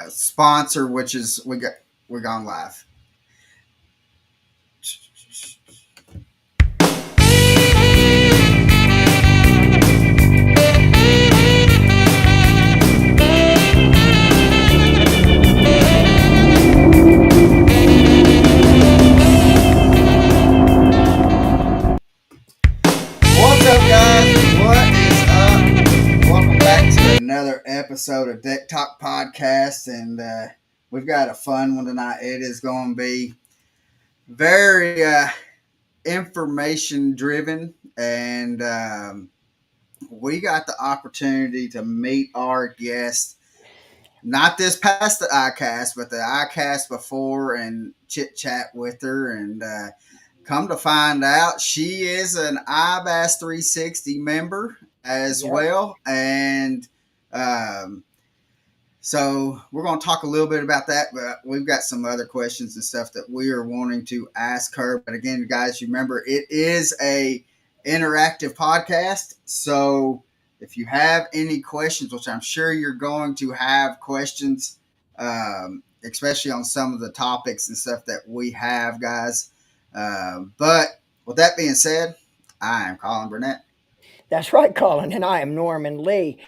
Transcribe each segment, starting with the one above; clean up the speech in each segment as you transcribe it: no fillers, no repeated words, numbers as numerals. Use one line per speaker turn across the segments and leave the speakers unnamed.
sponsor, which is we're gone live. What's up, guys? What is up? Welcome back to another episode of Deck Talk Podcast, and we've got a fun one tonight. It is going to be very information driven, and we got the opportunity to meet our guest. Not this past the iCast, but the iCast before, and chit chat with her, and come to find out, she is an iBass 360 member as
Yep.
well, and so we're going to talk a little bit about that, but we've got some other questions and stuff that we are wanting to ask her. But again, guys, you remember it is a interactive podcast, so if you have any questions, which I'm sure you're going to have questions, especially on some of the topics and stuff that we have, guys. But with that being said, I am Colin Burnett.
That's right, Colin, and I am Norman Lee.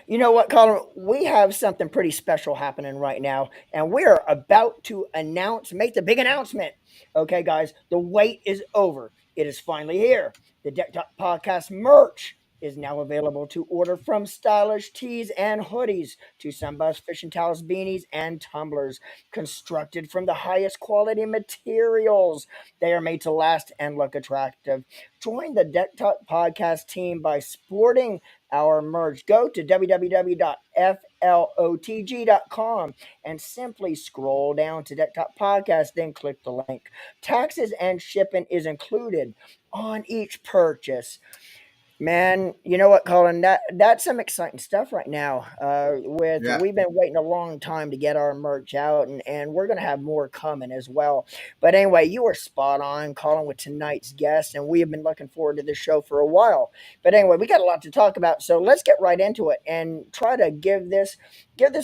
You know what, Colin? We have something pretty special happening right now, and we're about to make the big announcement. Okay, guys, the wait is over. It is finally here. The Deck Talk Podcast merch is now available to order, from stylish tees and hoodies to sunburst fishing towels, beanies, and tumblers, constructed from the highest quality materials. They are made to last and look attractive. Join the Deck Talk Podcast team by sporting our merch. Go to www.flotg.com and simply scroll down to Deck Talk Podcast, then click the link. Taxes and shipping is included on each purchase. Man, you know what, Colin? That's some exciting stuff right now.
Yeah.
We've been waiting a long time to get our merch out, and we're gonna have more coming as well. But anyway, you were spot on, Colin, with tonight's guest, and we have been looking forward to this show for a while. But anyway, we got a lot to talk about, so let's get right into it and try to give this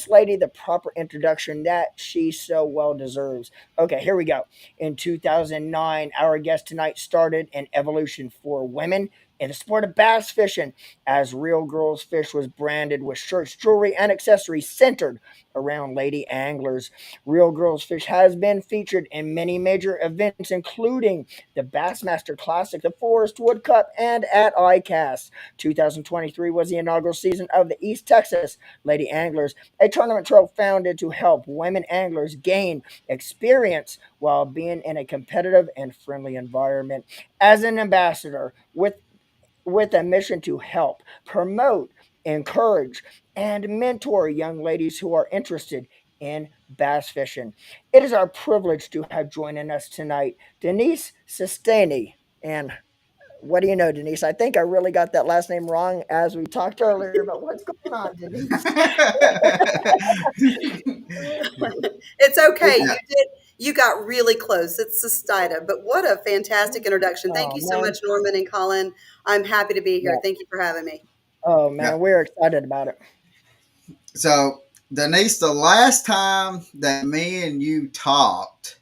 lady the proper introduction that she so well deserves. Okay, here we go. In 2009, our guest tonight started an evolution for women in the sport of bass fishing, as Real Girls Fish was branded with shirts, jewelry, and accessories centered around lady anglers. Real Girls Fish has been featured in many major events, including the Bassmaster Classic, the Forest Wood Cup, and at ICAST. 2023 was the inaugural season of the East Texas Lady Anglers, a tournament trail founded to help women anglers gain experience while being in a competitive and friendly environment. As an ambassador with a mission to help, promote, encourage, and mentor young ladies who are interested in bass fishing. It is our privilege to have joining us tonight Denise Sustaita. And what do you know, Denise? I think I really got that last name wrong as we talked earlier, but what's going on, Denise?
It's okay.
Yeah.
You got really close. It's Sustaita, but what a fantastic introduction. Thank
Oh,
you so
man.
much, Norman and Colin. I'm happy to be here.
Yeah.
Thank you for having me.
Oh,
Yeah.
man. We're excited about it.
So, Denise, the last time that me and you talked,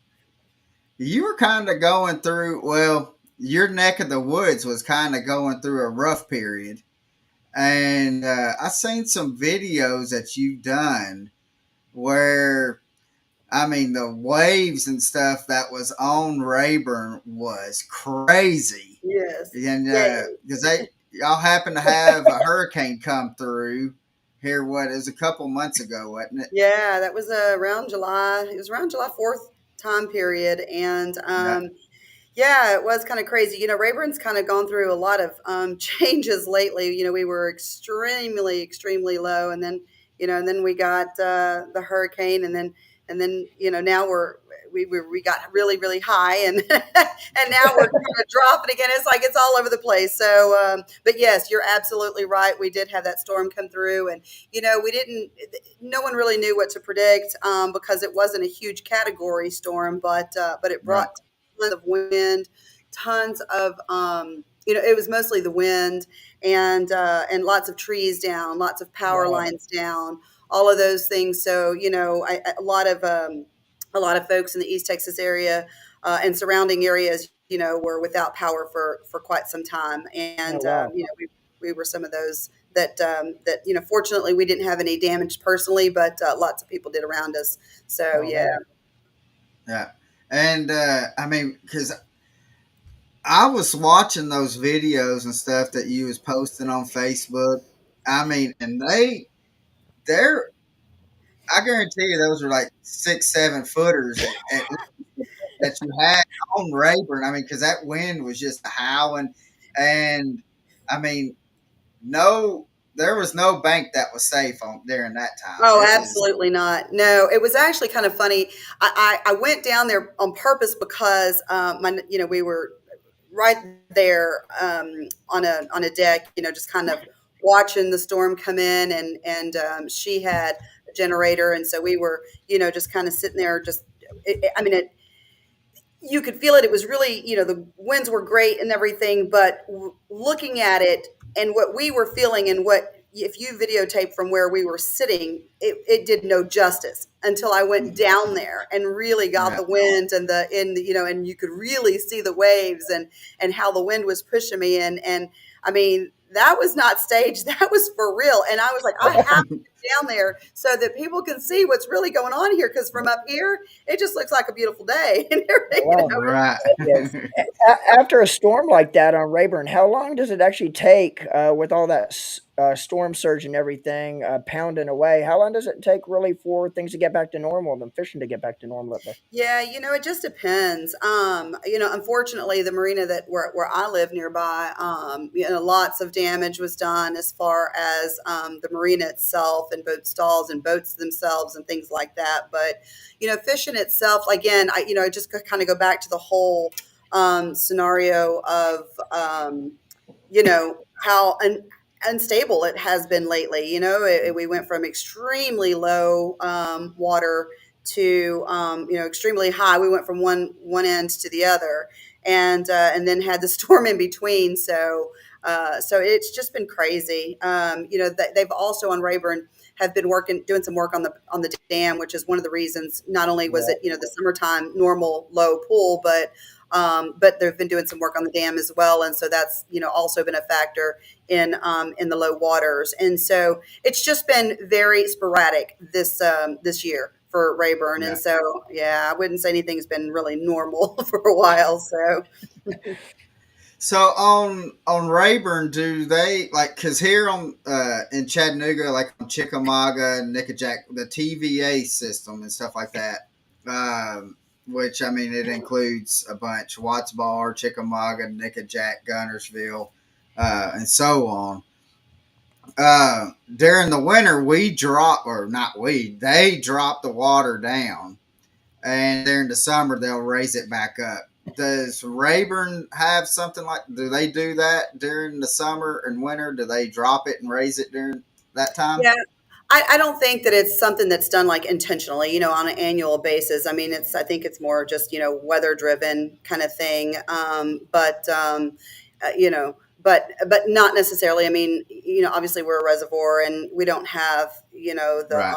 you were kind of going through, well, your neck of the woods was kind of going through a rough period. And I seen some videos that you've done where, I mean, the waves and stuff that was on Rayburn was crazy.
Yes.
And
Yeah.
because y'all happened to have a hurricane come through here, what, it was a couple months ago, wasn't it?
Yeah, that was around July. It was around July 4th time period. And
Yeah.
yeah, it was kind of crazy. Rayburn's kind of gone through a lot of changes lately. We were extremely, extremely low, and then we got the hurricane, and then now we got really, really high, and and now we're kind of dropping again. It's like it's all over the place. So, but yes, you're absolutely right. We did have that storm come through, and we didn't. No one really knew what to predict because it wasn't a huge category storm, but it
Right.
brought tons of wind, tons of it was mostly the wind and lots of trees down, lots of power
Right.
lines down, all of those things. So a lot of folks in the East Texas area and surrounding areas, were without power for quite some time,
Oh
and
wow.
we were some of those that fortunately we didn't have any damage personally, but lots of people did around us. So
Oh
yeah.
man.
Yeah. And I mean, because I was watching those videos and stuff that you was posting on Facebook. I mean, and they're I guarantee you those are like 6, 7 footers at least that you had on Rayburn. I mean, because that wind was just howling, and I mean, no, there was no bank that was safe on during that time.
Oh,
It was
absolutely not. No, it was actually kind of funny. I went down there on purpose because we were right there on a deck, just kind of watching the storm come in, and she had a generator, and so we were, just kind of sitting there, just I mean, you could feel it. It was really, the winds were great and everything, but looking at it and what we were feeling and what, if you videotape from where we were sitting, it did no justice until I went down there and really got
yeah.
the wind and you could really see the waves and how the wind was pushing me. And I mean, that was not staged. That was for real. And I was like, I have to get down there so that people can see what's really going on here. Cause from up here, it just looks like a beautiful day and
Oh,
everything.
wow.
Right.
Yes. After a storm like that on Rayburn, how long does it actually take with all that storm surge and everything pounding away? How long does it take really for things to get back to normal, and the fishing to get back to normal up there?
Yeah, it just depends. Unfortunately, the marina that where I live nearby, lots of damage was done as far as the marina itself and boat stalls and boats themselves and things like that. But fishing itself, again, I just kind of go back to the whole scenario of how unstable it has been lately. We went from extremely low water to extremely high. We went from one end to the other, and then had the storm in between. So it's just been crazy. They've also on Rayburn have been doing some work on the dam, which is one of the reasons. Not only was it the summertime normal low pool, but they've been doing some work on the dam as well, and so that's also been a factor in the low waters. And so it's just been very sporadic this year for Rayburn. And
Yeah.
so yeah, I wouldn't say anything's been really normal for a while. So
So on Rayburn, do they like? Because here on in Chattanooga, like on Chickamauga, Nickajack, the TVA system and stuff like that, which I mean it includes a bunch: Watts Bar, Chickamauga, Nickajack, Gunnersville, and so on. During the winter, we drop, or not we, they drop the water down, and during the summer they'll raise it back up. Does Rayburn have something like? Do they do that during the summer and winter? Do they drop it and raise it during that time?
yeah, I don't think that it's something that's done like intentionally, on an annual basis. I mean, I think it's more just, weather driven kind of thing. Uh, you know, but not necessarily. I mean, obviously we're a reservoir and we don't have,
Right,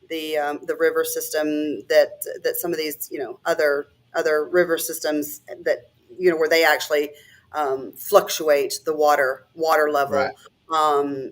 the river system that some of these, other river systems that, where they actually fluctuate the water
right,
level.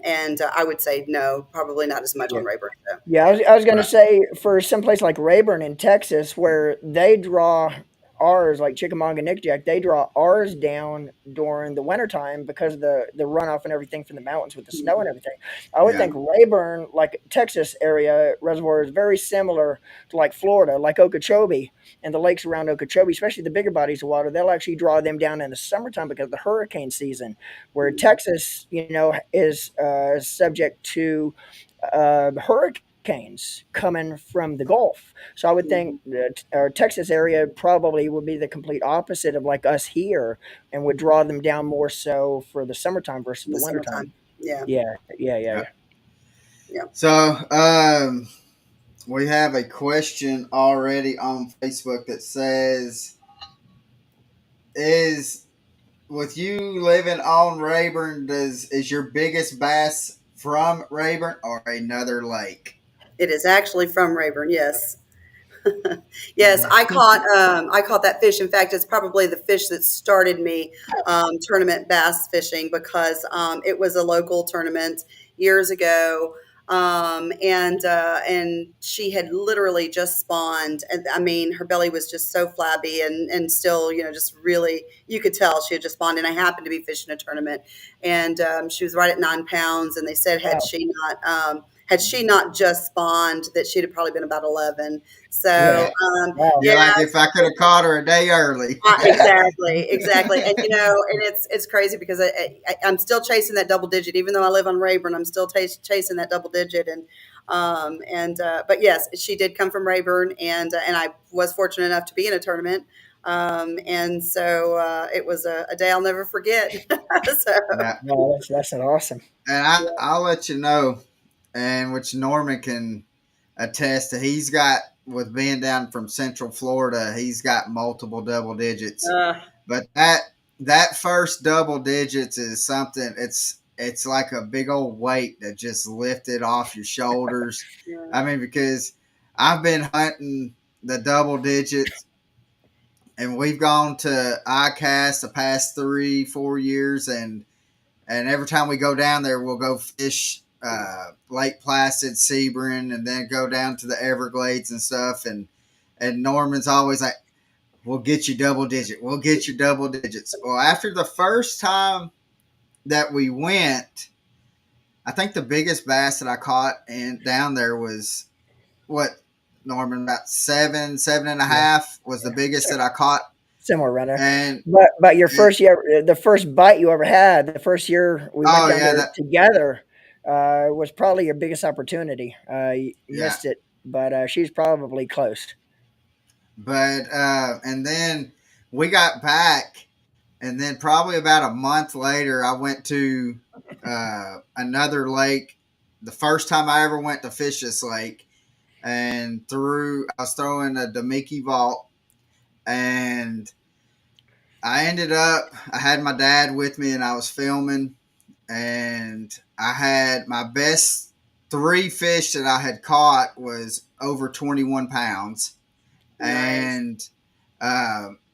And I would say no, probably not as much
Yeah.
on Rayburn. So.
Yeah, I was going to
right,
say for some place like Rayburn in Texas, where they draw ours, like Chickamauga, Nickajack, they draw ours down during the wintertime because of the runoff and everything from the mountains with the snow and everything. I would
yeah,
think Rayburn, like Texas area reservoir, is very similar to like Florida, like Okeechobee and the lakes around Okeechobee, especially the bigger bodies of water. They'll actually draw them down in the summertime because of the hurricane season, where Texas, is subject to hurricanes coming from the Gulf. So I would think
Mhm.
that our Texas area probably would be the complete opposite of like us here, and would draw them down more so for the summertime versus
In
the
the
wintertime.
summertime. Yeah,
Yeah, yeah, yeah,
yeah.
yeah.
yeah.
So we have a question already on Facebook that says, "Is with you living on Rayburn, is your biggest bass from Rayburn or another lake?
It is actually from Rayburn, yes. Yes, I caught that fish. In fact, it's probably the fish that started me tournament bass fishing because it was a local tournament years ago, and she had literally just spawned, and I mean her belly was just so flabby and still just really you could tell she had just spawned. And I happened to be fishing a tournament, and she was right at 9 pounds, and they said
Wow.
had she not just spawned that she'd have probably been about 11. So,
Really? Wow.
yeah,
You're like, if I could have caught her a day early.
exactly, exactly. And and it's crazy because I'm still chasing that double digit, even though I live on Rayburn. I'm still chasing that double digit, but yes, she did come from Rayburn, and I was fortunate enough to be in a tournament, and so it was a day I'll never forget. So,
Yeah.
No, that's awesome.
And I'll let you know, and which Norman can attest to. He's got, with being down from Central Florida, he's got multiple double digits.
uh,
But that first double digits is something. It's like a big old weight that just lifted off your shoulders.
yeah.
I mean, because I've been hunting the double digits, and we've gone to ICAST the past 3 4 years, and every time we go down there, we'll go fish Lake Placid, Sebring, and then go down to the Everglades and stuff. And Norman's always like, "We'll get you double digit. We'll get you double digits." Well, after the first time that we went, I think the biggest bass that I caught in down there was what, Norman, about seven and a
Yeah,
half was the
yeah.
biggest that I caught.
Similar runner.
And
But your
it,
first year, the first bite you ever had, the first year we went
oh
down
yeah,
there
that
together, was probably your biggest opportunity. You
yeah.
missed it, but she's probably close.
But and then we got back, and then probably about a month later, I went to another lake. The first time I ever went to fish this lake, and I was throwing a Demiki vault, and I had my dad with me, and I was filming, and I had my best three fish that I had caught was over 21 pounds.
Nice.
And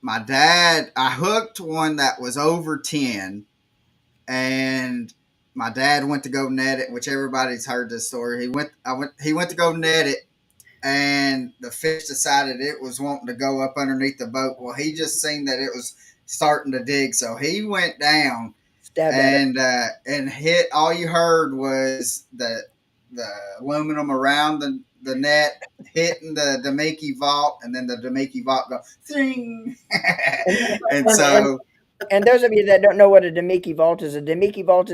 my dad, I hooked one that was over 10, and my dad went to go net it, which everybody's heard this story. He went to go net it, and the fish decided it was wanting to go up underneath the boat. Well, he just seen that it was starting to dig, so he went down
Stabbed at it.
and hit. All you heard was the aluminum around the net hitting the Demiki vault, and then the Demiki vault go zing.
And
And
and and
so
and those of you that don't know what a Demiki vault is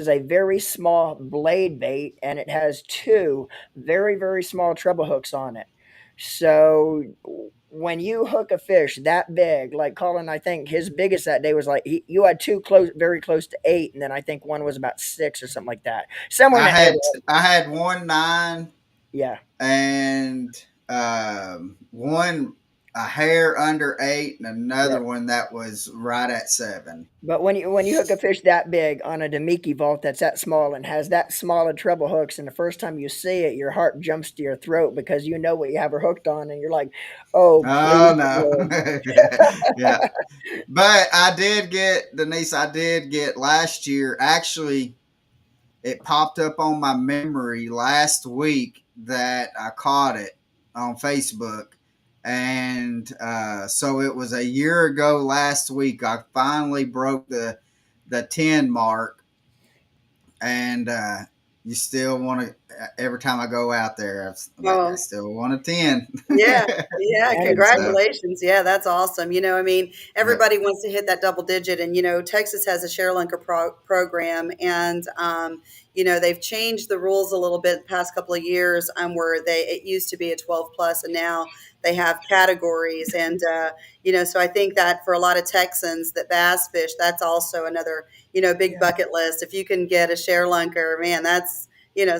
a very small blade bait, and it has two very, very small treble hooks on it. So when you hook a fish that big, like Colin, I think his biggest that day was like you had two close, very close to 8, and then I think one was about 6 or something like that, somewhere in
I
that
had
neighborhood.
I had 1 9
Yeah,
and one a hair under 8, and
yeah.
another one that was right at 7.
But when you hook a fish that big on a Demiki vault that's that small and has that small of treble hooks, and the first time you see it, your heart jumps to your throat because you know what you have her hooked on, and you're like, "Oh,
Oh
please, Lord."
no. Yeah. But I did get, Denise, I did get last year. Actually, it popped up on my memory last week that I caught it on Facebook. And so it was a year ago last week. I finally broke the 10 mark. And you still want to, every time I go out there, I'm like, I
Oh,
still want a 10.
yeah, yeah,
And
And so,
congratulations. Yeah, that's awesome. I mean,
but
everybody wants to hit that double digit, and Texas has a share linker program, and they've changed the rules a little bit the past couple of years, where it used to be a 12 plus, and now they have categories, and so I think that for a lot of Texans that bass fish, that's also another big
yeah,
bucket list. If you can get a share linker, man, that's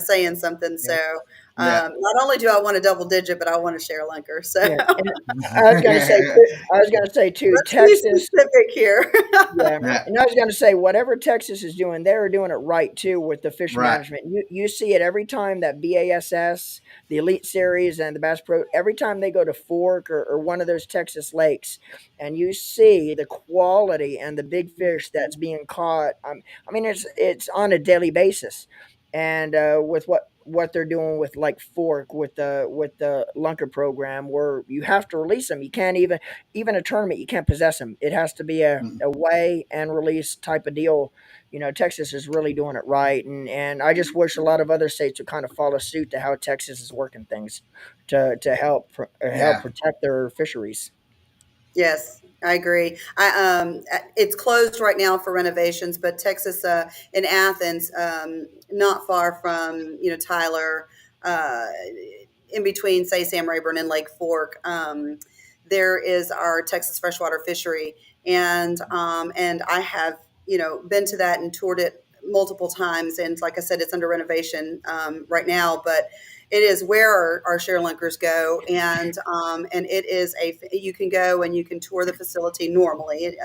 saying something.
yeah.
So.
Yeah.
Not only do I want a double digit, but I want to share lunker. So
Yeah, and I was gonna say too, I was gonna say too,
let's be
Texas.
specific here.
Yeah,
Yeah.
and I was gonna say whatever Texas is doing, they're doing it right too with the fish
Right.
management. You see it every time that BASS, the Elite Series, and the Bass Pro, every time they go to Fork or one of those Texas lakes, and you see the quality and the big fish that's being caught. I mean, it's on a daily basis, and with what they're doing with like Fork with the Lunker program, where you have to release them. You can't even a tournament, you can't possess them. It has to be
Mm.
a weigh and release type of deal. You know, Texas is really doing it right, and I just wish a lot of other states would kind of follow suit to how Texas is working things to help
Yeah.
protect their fisheries.
Yes, I agree. It's closed right now for renovations, but Texas, in Athens, not far from Tyler, uh, in between, say, Sam Rayburn and Lake Fork, there is our Texas freshwater fishery, and I have been to that and toured it multiple times, and like I said, it's under renovation right now, but it is where our share linkers go, and it is you can go and you can tour the facility normally,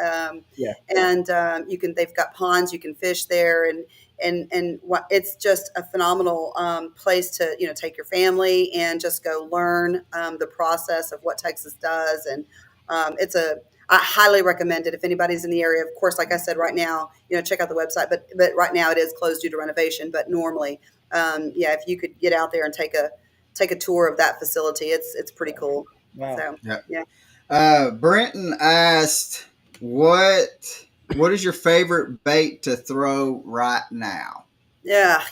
Yeah,
and you can they've got ponds, you can fish there, and what it's just a phenomenal place to take your family and just go learn the process of what Texas does, and it's a I highly recommend it if anybody's in the area. Of course, like I said, right now, check out the website, but right now it is closed due to renovation. But normally, yeah, if you could get out there and take a tour of that facility, it's pretty cool.
wow.
So
Yeah.
yeah.
Brenton asked, "What is your favorite bait to throw right now?"
Yeah,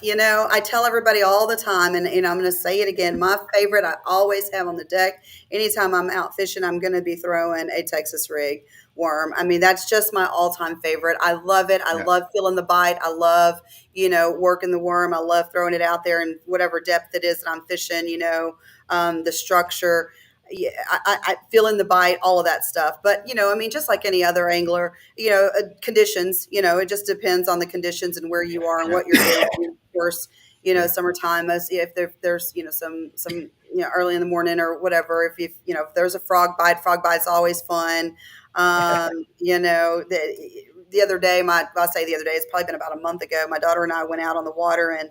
I tell everybody all the time, and I'm going to say it again. My favorite, I always have on the deck. Anytime I'm out fishing, I'm going to be throwing a Texas rig worm. I mean, that's just my all-time favorite. I love it. I
Yeah.
love feeling the bite. I love, working the worm. I love throwing it out there in whatever depth it is that I'm fishing. The structure. Yeah, I feel in the bite, all of that stuff. But I mean, just like any other angler, conditions. It just depends on the conditions and where you are and
Yeah.
what you're doing. Of course,
Yeah.
summertime, as if there's some early in the morning or whatever. If there's a frog bite's always fun. The other day, I say the other day, it's probably been about a month ago. My daughter and I went out on the water and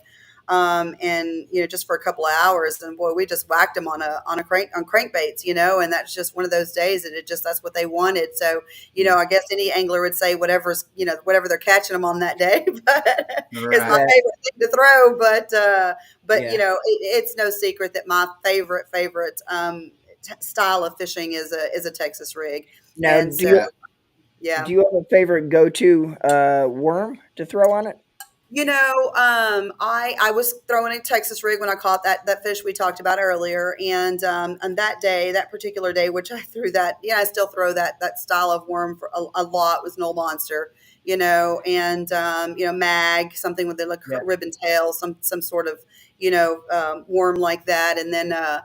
just for a couple of hours, and boy, we just whacked them on a crankbaits, and that's just one of those days that that's what they wanted. So I guess any angler would say whatever they're catching them on that day, but it's my
Right.
Yeah,
favorite thing to throw. But
yeah.
it's no secret that my favorite style of fishing is a Texas rig,
Now,
and
do
so
you
Yeah.
yeah.
do you have a favorite go to worm to throw on it?
I was throwing a Texas rig when I caught that fish we talked about earlier, and on that day, that particular day, which I threw that, I still throw that style of worm for a lot, was Knoll Monster, and mag, something with a
Yeah,
ribbon tail, some sort of worm like that, and then the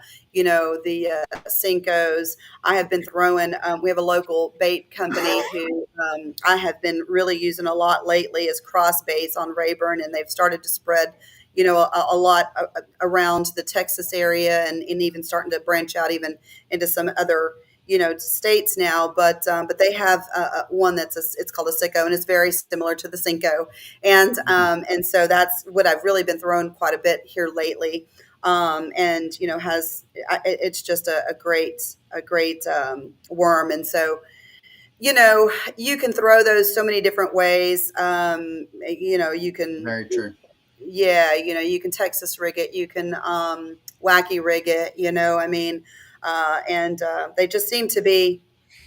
Cincos. I have been throwing. We have a local bait company who I have been really using a lot lately is cross baits on Rayburn, and they've started to spread, a lot around the Texas area, and even starting to branch out even into some other states now. But they have one it's called a Sicko, and it's very similar to the Cinco, and so that's what I've really been throwing quite a bit here lately. And it's just a great worm, and so you can throw those so many different ways. You can,
Very true.
yeah, you can Texas rig it, you can wacky rig it, I mean, and they just seem to be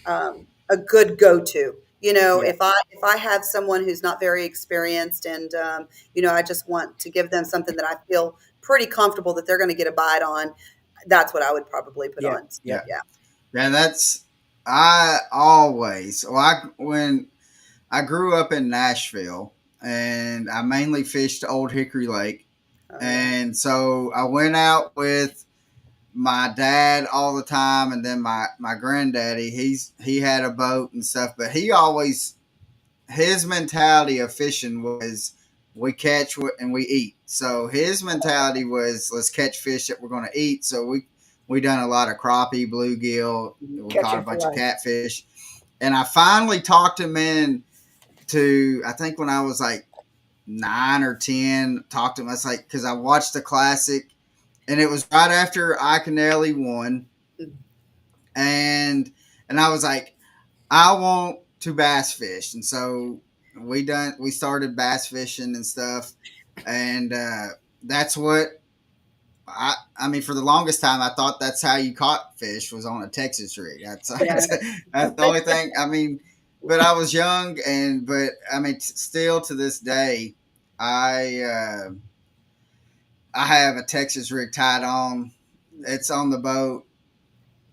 a good go-to.
yeah,
If I have someone who's not very experienced, and I just want to give them something that I feel pretty comfortable that they're going to get a bite on, that's what I would probably put
yeah,
on.
yeah,
Yeah.
Yeah.
Yeah. I always, when I grew up in Nashville, and I mainly fished Old Hickory Lake.
Oh yeah.
And so I went out with my dad all the time, and then my granddaddy. He had a boat and stuff, but he always, his mentality of fishing was we catch and we eat. So his mentality was, let's catch fish that we're going to eat. So we done a lot of crappie, bluegill. We caught a
Catching
bunch of
fly.
catfish, and I finally talked him in to. I think when I was like 9 or 10, talked to him. I was like, because I watched the classic, and it was right after Iconelli won, and I was like, I want to bass fish, and so we started bass fishing and stuff, and that's what I mean, for the longest time, I thought that's how you caught fish was on a Texas rig. That's
Yeah.
that's the only thing. I mean, but I was young, and but I mean, still to this day, I uh, I have a Texas rig tied on. It's on the boat.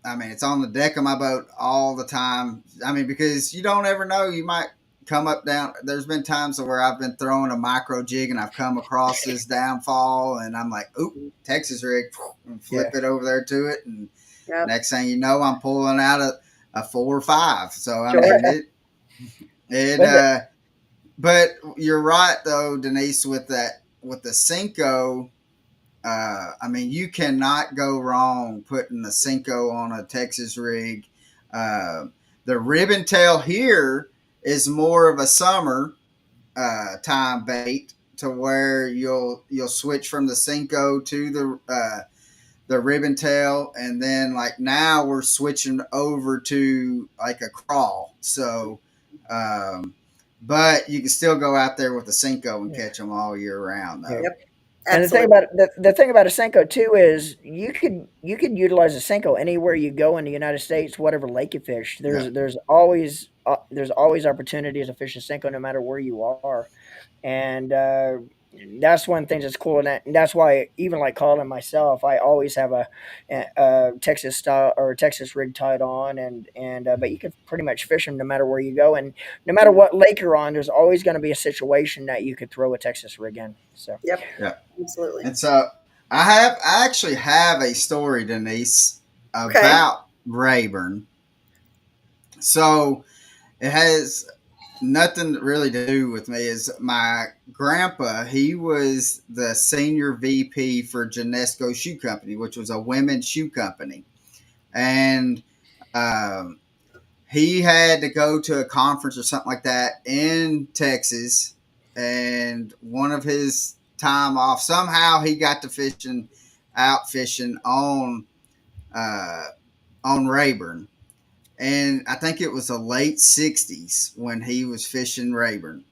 I mean, it's on the deck of my boat all the time. I mean, because you don't ever know, you might come up down. There's been times where I've been throwing a micro jig and I've come across this downfall, and I'm like, "Oop, Texas rig," and
Yeah.
flip it over there to it, and
Yep.
next thing you know, I'm pulling out a 4 or 5. So I
Sure.
mean, it.
But
But you're right though, Denise, with that with the Cinco. I mean, you cannot go wrong putting the Cinco on a Texas rig. Uh, the ribbon tail here is more of a summer time bait, to where you'll switch from the Cinco to the ribbon tail, and then like now we're switching over to like a crawl. So, um, but you can still go out there with the Cinco and
yeah,
catch them all year round,
yeah.
though.
Yep.
And
Absolutely.
the thing about a Senko too is you could utilize a Senko anywhere you go in the United States, whatever lake you fish.
Yeah,
There's always opportunities to fish a Senko no matter where you are, and that's one thing that's cool. And that's why even like Colin myself, I always have a Texas style or Texas rig tied on, and but you can pretty much fish them no matter where you go, and no matter what lake you're on, there's always going to be a situation that you could throw a Texas rig in. So.
Yep.
yeah.
Absolutely.
And so I actually have a story, Denise,
Okay.
about Rayburn. So it has nothing really to do with me. Is my grandpa? He was the senior VP for Genesco Shoe Company, which was a women's shoe company, and um, he had to go to a conference or something like that in Texas, and one of his time off, somehow he got to out fishing uh, on Rayburn, and I think it was the late '60s when he was fishing Rayburn,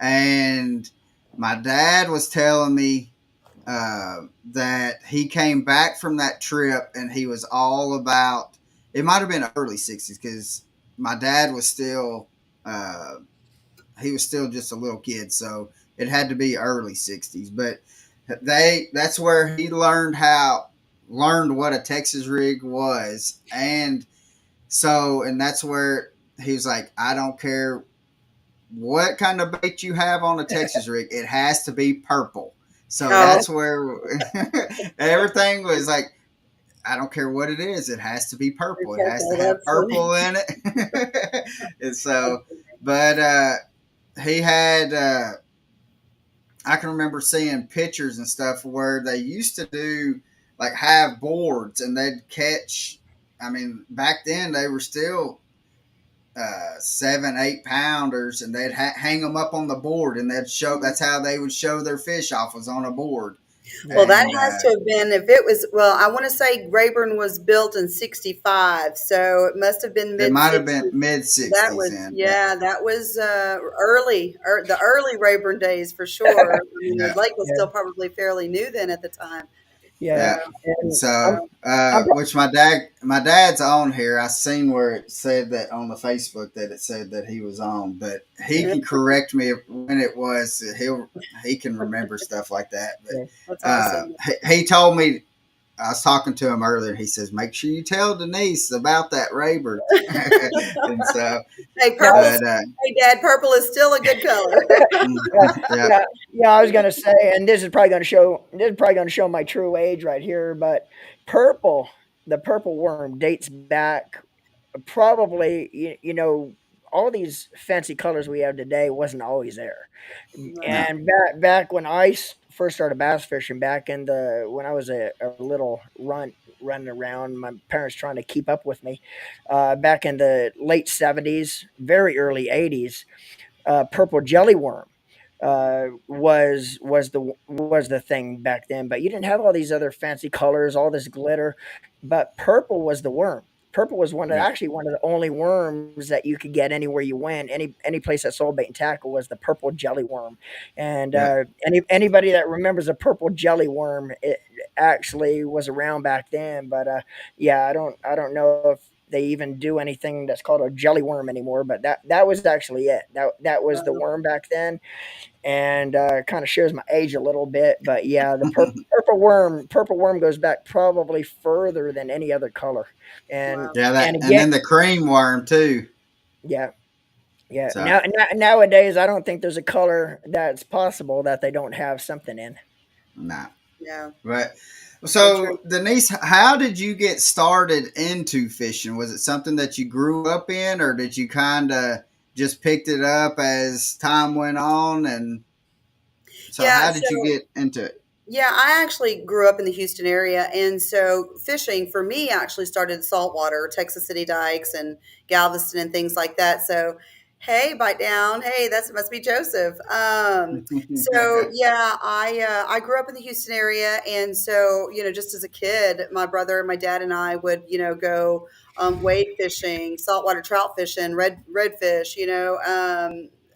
and my dad was telling me that he came back from that trip and he was all about. It might have been early '60s because my dad was still uh, he was still just a little kid, so it had to be early '60s. But that's where he learned what a Texas rig was, and that's where he was like, I don't care what kind of bait you have on a Texas rig, it has to be purple. So
Oh,
that's where everything was like, I don't care what it is, it has to be purple. It has to
purple.
have
That's funny.
purple in it. And so, but he had, I can remember seeing pictures and stuff where they used to do, like, have boards and they'd catch. I mean, back then they were still 7, 8 pounders, and they'd hang them up on the board, and they'd show. That's how they would show their fish off, was on a board,
Yeah.
Well, that
and
has to have been, if it was, well, I want to say Rayburn was built in 65, so it must have been
it
mid
might have been
60s.
mid
That
'60s.
was,
Then, yeah,
yeah, that was the early Rayburn days for sure. I mean, the
yeah,
lake was
Yeah,
still probably fairly new then at the time.
yeah,
yeah.
Yeah.
And
and
so,
I'm
which my dad's on here. I seen where it said that on the Facebook that it said that he was on, but he
Yeah.
can correct me when it was. He can remember stuff like that.
yeah,
That's
But
awesome.
he told me, I was talking to him earlier. He says, "Make sure you tell Denise about that Rayburn." And so,
Hey,
yeah,
purple's,
but
hey, Dad, purple is still a good color.
yeah,
yeah,
yeah, yeah. I was gonna say, and this is probably gonna show my true age right here, but purple, the purple worm dates back probably, all these fancy colors we have today wasn't always there.
Right.
No.
And back when first started bass fishing, back in the when I was a little running around, my parents trying to keep up with me, back in the late '70s, very early '80s, purple jelly worm was the thing back then. But you didn't have all these other fancy colors, all this glitter. But purple was the worm. Purple was
Yeah.
one of the only worms that you could get anywhere you went. Any place that sold bait and tackle was the purple jelly worm. And
Yeah.
anybody that remembers a purple jelly worm, it actually was around back then. But yeah, I don't know if they even do anything that's called a jelly worm anymore. But that was actually it. That was the worm back then, and kind of shows my age a little bit. But yeah, the purple worm goes back probably further than any other color. And
Wow.
Yeah. That,
and
and
again,
then the cream worm too.
yeah, yeah.
So
Nowadays, I don't think there's a color that's possible that they don't have something in.
no.
Yeah.
Right.
So true.
So Denise, how did you get started into fishing? Was it something that you grew up in, or did you kind of just picked it up as time went on? And so,
Yeah.
how did you
So
get into it?
yeah, I actually grew up in the Houston area, and so fishing for me actually started saltwater, Texas City dikes and Galveston and things like that. So, hey, bite down. Hey, that must be Joseph. So yeah, I grew up in the Houston area, and so just as a kid, my brother, my dad, and I would go wade fishing, saltwater trout fishing, redfish,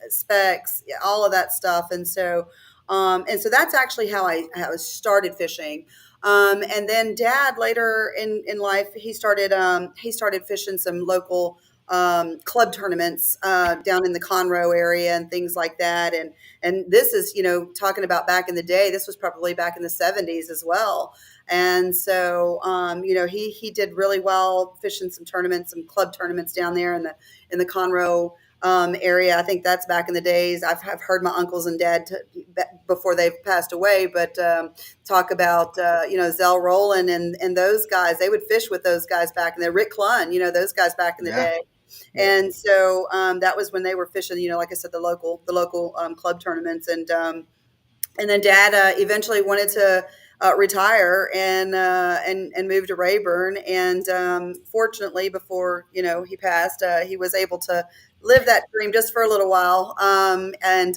specks, yeah, all of that stuff, and so that's actually how I started fishing. And then Dad later in life he started fishing some local club tournaments down in the Conroe area and things like that. And this is talking about back in the day. This was probably back in the '70s as well. And so he did really well fishing some tournaments, some club tournaments down there in the Conroe area. I think that's back in the days. I've heard my uncles and dad before they've passed away, but talk about Zell Rowland and those guys. They would fish with those guys back in the Rick Clunn, those guys back in the
Yeah.
day.
Yeah.
And so that was when they were fishing. Like I said, the local club tournaments, and then Dad eventually wanted to retire and move to Rayburn. And fortunately, before he passed, he was able to live that dream just for a little while. And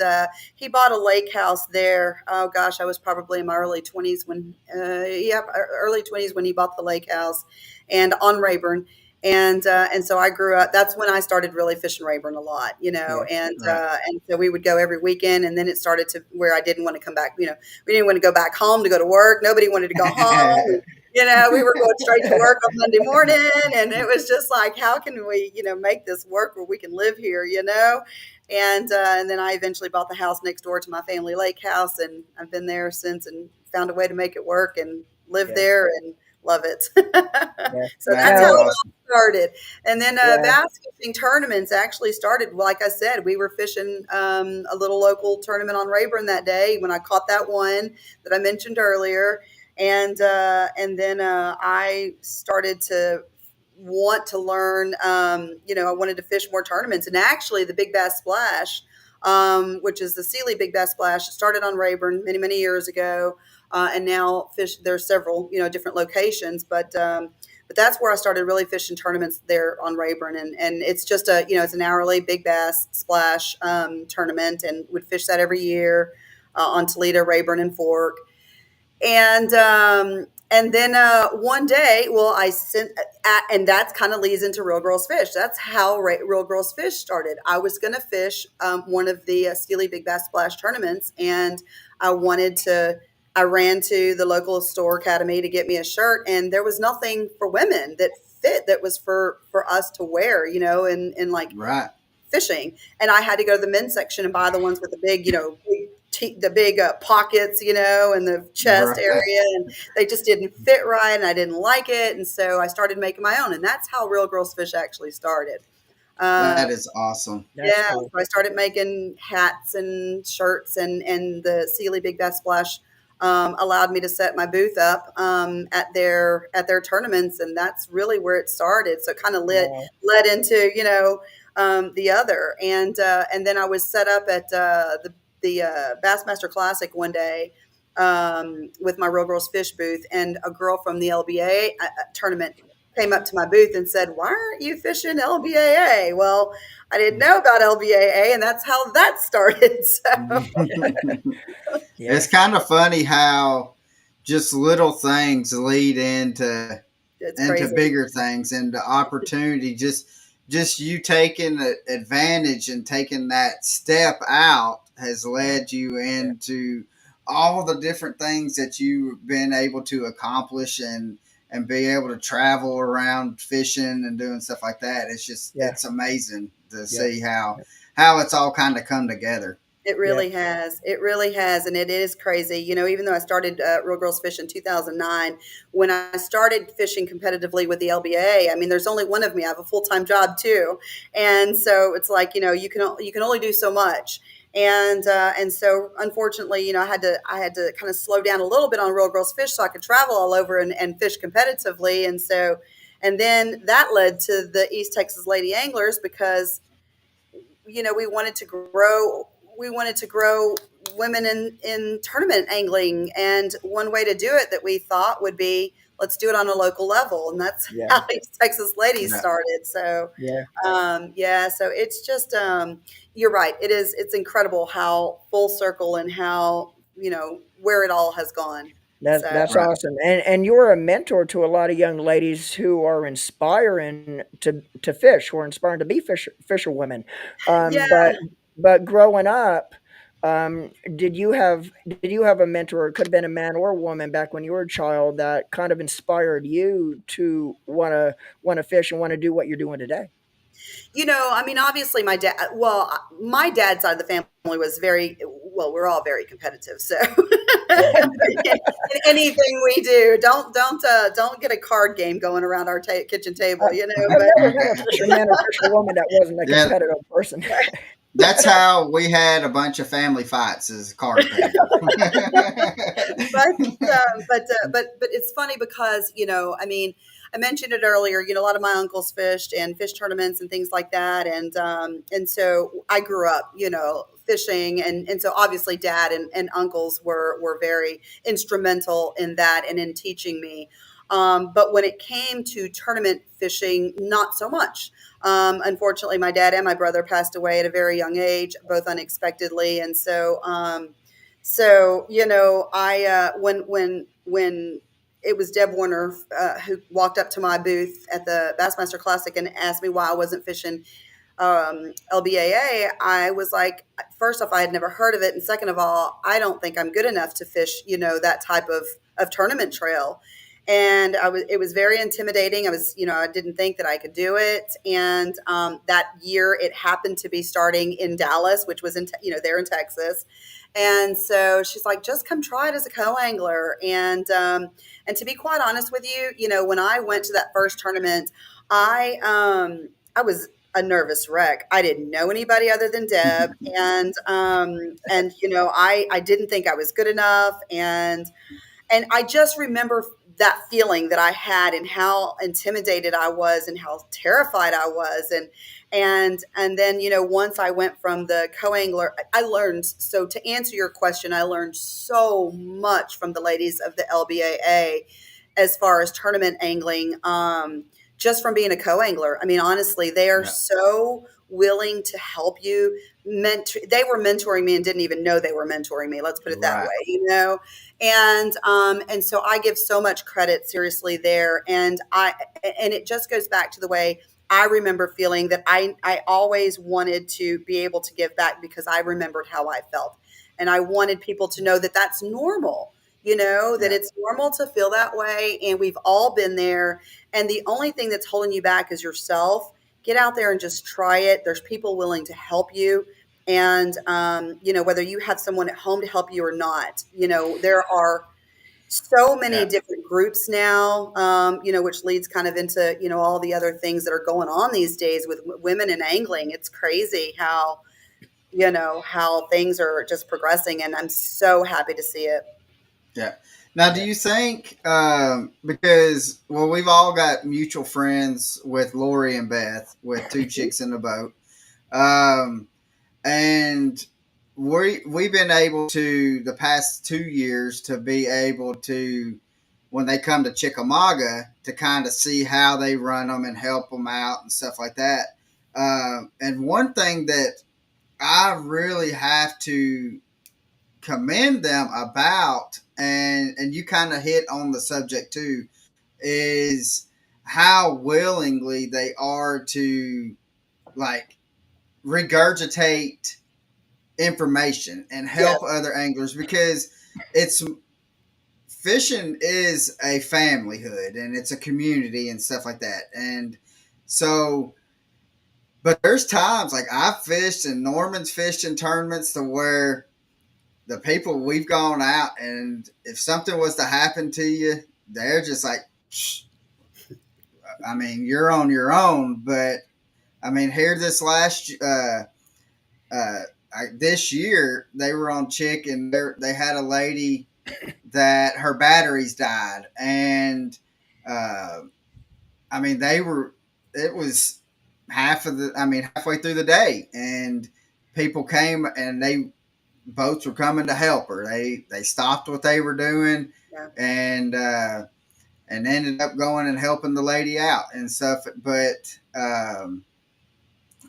he bought a lake house there. Oh gosh, I was probably in my early 20s when early 20s when he bought the lake house and on Rayburn. And so I grew up. That's when I started really fishing Rayburn a lot,
Yeah.
Right.
and so we would go every weekend. And then it started to where I didn't want to come back. We didn't want to go back home to go to work. Nobody wanted to go home. We were going straight to work on Monday morning, and it was just like, how can we, make this work where we can live here. And then I eventually bought the house next door to my family lake house, and I've been there since, and found a way to make it work and live
Yeah.
there and love it.
Yeah.
So
That
that's
is
how
Now,
it all
awesome.
started. And then
yeah.
bass fishing tournaments actually started. Like I said, we were fishing a little local tournament on Rayburn that day when I caught that one that I mentioned earlier. And then I started to want to learn. I wanted to fish more tournaments, and actually, the Big Bass Splash, which is the Sealy Big Bass Splash, started on Rayburn many years ago, and now there's several different locations, but that's where I started really fishing tournaments there on Rayburn, and it's just it's an hourly Big Bass Splash tournament, and would fish that every year on Toledo, Rayburn, and Fork. And then one day, well, I sent, and that kind of leads into Real Girls Fish. That's how Real Girls Fish started. I was going to fish one of the Steely Big Bass Splash tournaments, and I wanted to. I ran to the local store academy to get me a shirt, and there was nothing for women that fit that was for us to wear, and like
Right.
fishing. And I had to go to the men's section and buy the ones with the big, the big pockets, and the chest
Right.
area, and they just didn't fit right, and I didn't like it, and so I started making my own, and that's how Real Girls Fish actually started. Uh,
That is awesome.
That's
yeah,
cool.
so I started making hats and shirts, and the Sealy Big Bass Splash allowed me to set my booth up at their tournaments, and that's really where it started. So it kind of led
Wow.
led into the other. And then I was set up at the Bassmaster Classic one day with my Real Girls Fish booth, and a girl from the LBA tournament came up to my booth and said, "Why aren't you fishing LBAA?" Well, I didn't know about LBAA, and that's how that started. So
Yeah.
It's kind of funny how just little things lead
it's
into
crazy.
bigger things and the opportunity. Just you taking advantage and taking that step out has led you
Yeah.
into all the different things that you've been able to accomplish and be able to travel around fishing and doing stuff like that.
Yeah.
It's amazing to
Yeah.
see how
Yeah.
it's all kind of come together.
It
Yeah.
really has. It really has. And it is crazy. Even though I started Real Girls Fish in 2009, when I started fishing competitively with the LBA, I mean, there's only one of me. I have a full time job too. And so it's like, you can only do so much. And so unfortunately, I had to kind of slow down a little bit on Real Girls Fish so I could travel all over and fish competitively. And then that led to the East Texas Lady Anglers because we wanted to grow. We wanted to grow women in tournament angling, and one way to do it that we thought would be, let's do it on a local level, and that's
Yeah.
how East Texas Ladies
Yeah.
started. So
Yeah.
yeah, so it's just you're right. It's incredible how full circle and how where it all has gone. So
That's
Right.
awesome, and you're a mentor to a lot of young ladies who are inspiring to fish, who are inspiring to be fisherwomen.
yeah.
But growing up, did you have a mentor? It could have been a man or a woman back when you were a child that kind of inspired you to wanna fish and wanna do what you're doing today.
I mean, obviously, my dad's side of the family was very well. We're all very competitive, so in anything we do, don't get a card game going around our kitchen table,
I've
But
never met a
Okay.
fisherman or fisherwoman that wasn't a
Yeah,
competitive person.
that's how we had a bunch of family fights as a card table.
but it's funny because I mean, I mentioned it earlier. A lot of my uncles fished and fish tournaments and things like that, and so I grew up, fishing, and so obviously dad and uncles were very instrumental in that and in teaching me. But when it came to tournament fishing, not so much. Unfortunately, my dad and my brother passed away at a very young age, both unexpectedly, and so I when it was Deb Warner who walked up to my booth at the Bassmaster Classic and asked me why I wasn't fishing LBAA. I was like, first off, I had never heard of it, and second of all, I don't think I'm good enough to fish, that type of tournament trail. And it was very intimidating. I didn't think that I could do it. And that year, it happened to be starting in Dallas, which was there in Texas. And so she's like, just come try it as a co-angler. And to be quite honest with you, when I went to that first tournament, I was a nervous wreck. I didn't know anybody other than Deb, and I didn't think I was good enough, and I just remember that feeling that I had and how intimidated I was and how terrified I was. And then, once I went from the co-angler, I learned, so to answer your question, I learned so much from the ladies of the LBAA as far as tournament angling, just from being a co-angler. I mean, honestly, they are
Yeah.
so willing to help you. They were mentoring me and didn't even know they were mentoring me. Let's put it that
Right.
way. And so I give so much credit seriously there. And it just goes back to the way I remember feeling that I always wanted to be able to give back because I remembered how I felt. And I wanted people to know that that's normal, that
Yeah.
it's normal to feel that way. And we've all been there. And the only thing that's holding you back is yourself. Get out there and just try it. There's people willing to help you. And, whether you have someone at home to help you or not, there are so many
Yeah.
different groups now, which leads kind of into, all the other things that are going on these days with women in angling. It's crazy how things are just progressing. And I'm so happy to see it.
Yeah. Now, do
Yeah.
you think because we've all got mutual friends with Lori and Beth with Two Chicks in the Boat. Um, and we've been able to the past 2 years to be able to when they come to Chickamauga to kind of see how they run them and help them out and stuff like that. And one thing that I really have to commend them about, and you kind of hit on the subject too, is how willingly they are to like regurgitate information and help
Yes.
other anglers because it's fishing is a familyhood and it's a community and stuff like that. And so, but there's times like I've fished and Norman's fished in tournaments to where the people we've gone out and if something was to happen to you, they're just like, "Shh, I mean, you're on your own." But I mean, here uh, this year they were on Chick and they had a lady that her batteries died, and uh, I mean they were it was halfway through the day, and people came and boats were coming to help her. They stopped what they were doing,
Yeah.
and ended up going and helping the lady out and stuff. But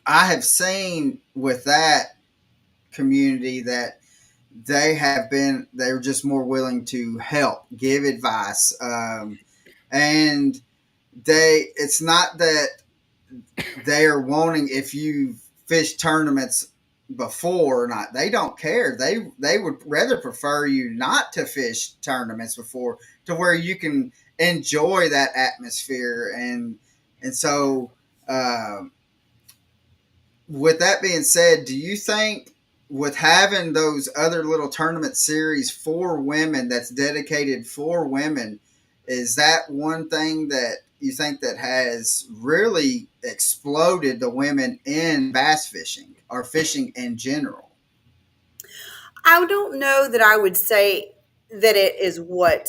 I have seen with that community that they were just more willing to help, give advice, and it's not that they are wanting if you fish tournaments before or not. They don't care. They would rather prefer you not to fish tournaments before to where you can enjoy that atmosphere and so um, with that being said, do you think with having those other little tournament series for women that's dedicated for women, is that one thing that you think that has really exploded the women in bass fishing or fishing in general?
I don't know that I would say that it is what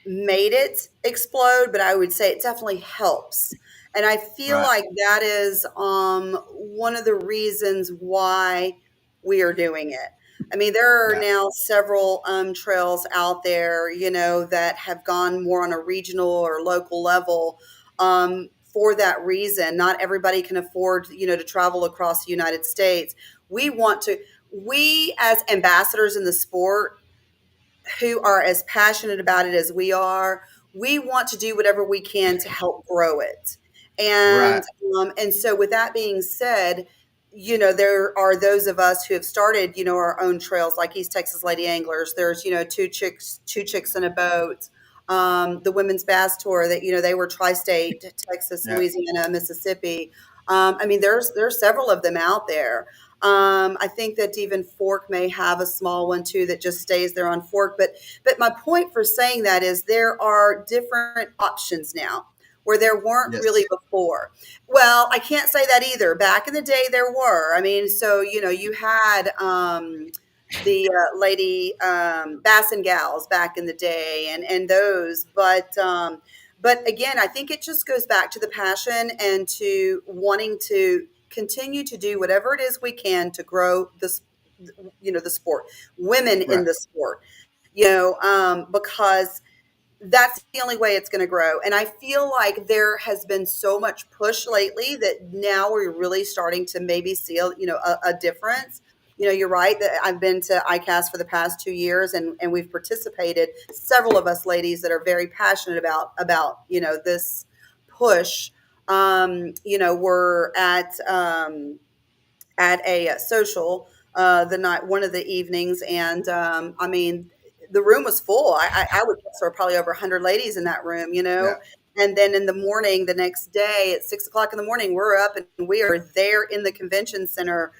made it explode, but I would say it definitely helps. And I feel
Right.
like that is one of the reasons why we are doing it. I mean, there are
Yeah.
now several trails out there, that have gone more on a regional or local level for that reason. Not everybody can afford, to travel across the United States. We as ambassadors in the sport who are as passionate about it as we are, we want to do whatever we can to help grow it. And
Right.
and so with that being said, there are those of us who have started, our own trails like East Texas Lady Anglers. There's, two chicks in a boat. The Women's Bass Tour that, they were tri-state, Texas,
Yeah.
Louisiana, Mississippi. I mean, there's several of them out there. I think that even Fork may have a small one too that just stays there on Fork. But my point for saying that is there are different options now where there weren't really
Yes.
before. Well, I can't say that either. Back in the day, there were. I mean, so you had the lady Bass and Gals back in the day, and those, but again, I think it just goes back to the passion and to wanting to continue to do whatever it is we can to grow this, the sport, women in
Right.
the sport, because that's the only way it's going to grow. And I feel like there has been so much push lately that now we're really starting to maybe see a difference. You're right that I've been to ICAST for the past 2 years, and we've participated, several of us ladies that are very passionate about this push. We're at a social the night one of the evenings, and I mean the room was full. I would guess there were probably over 100 ladies in that room,
Yeah.
and then in the morning the next day at 6 o'clock in the morning we're up and we are there in the convention center,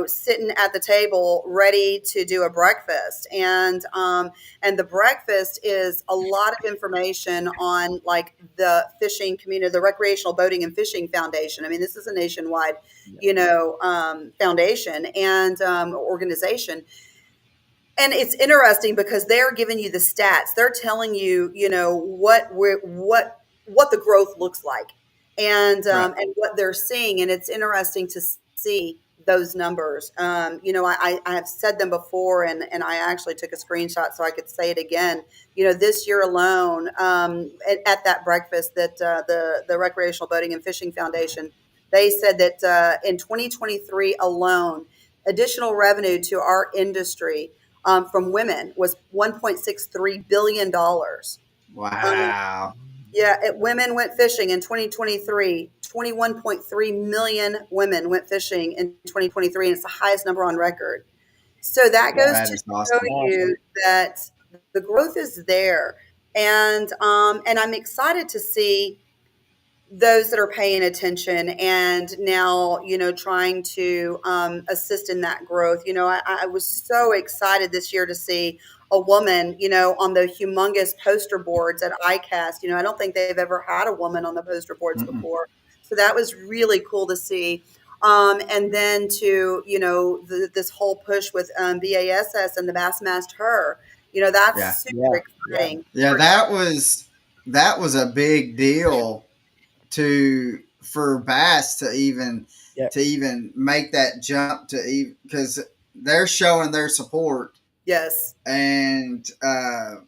sitting at the table ready to do a breakfast. And the breakfast is a lot of information on like the fishing community, the Recreational Boating and Fishing Foundation. I mean, this is a nationwide foundation and organization. And it's interesting because they're giving you the stats. They're telling you, what the growth looks like,
Right.
and what they're seeing. And it's interesting to see those numbers. I have said them before, and I actually took a screenshot so I could say it again. This year alone, at that breakfast that the Recreational Boating and Fishing Foundation, they said that in 2023 alone, additional revenue to our industry from women was $1.63 billion. Um,
Wow.
yeah, women went fishing in 2023. 21.3 million women went fishing in 2023, and it's the highest number on record. So that goes
That
to
is
show
awesome.
Awesome.
you that the growth is there, and I'm excited to see those that are paying attention and now trying to assist in that growth. I was so excited this year to see a woman on the humongous poster boards at ICAST. I don't think they've ever had a woman on the poster boards
Mm-mm.
before, so that was really cool to see. And then to this whole push with BASS and the Bassmaster,
Yeah.
that's super
Yeah. Yeah.
exciting,
Yeah,
super
that was a big deal to for Bass
Yeah.
to even make that jump to even because they're showing their support
yes.
and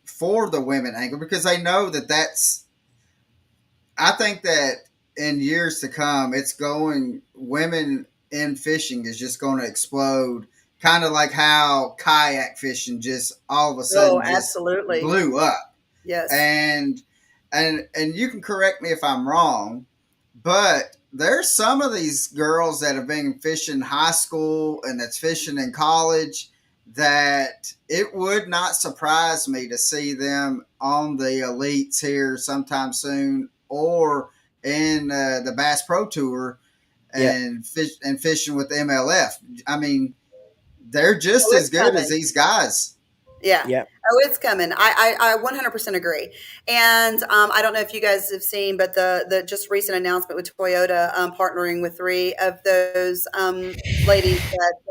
for the women angle because they know that that's I think that in years to come it's going women in fishing is just going to explode kind of like how kayak fishing just all of a
Oh,
sudden just
absolutely.
blew up
Yes.
and and you can correct me if I'm wrong, but there's some of these girls that have been fishing high school and that's fishing in college that it would not surprise me to see them on the elites here sometime soon or in the Bass Pro Tour
Yeah.
and fishing with the MLF. I mean, they're just
Oh,
as
it's
good as
coming.
these guys.
Yeah.
Yeah.
Oh, it's coming. I 100% agree. And I don't know if you guys have seen, but the just recent announcement with Toyota partnering with three of those ladies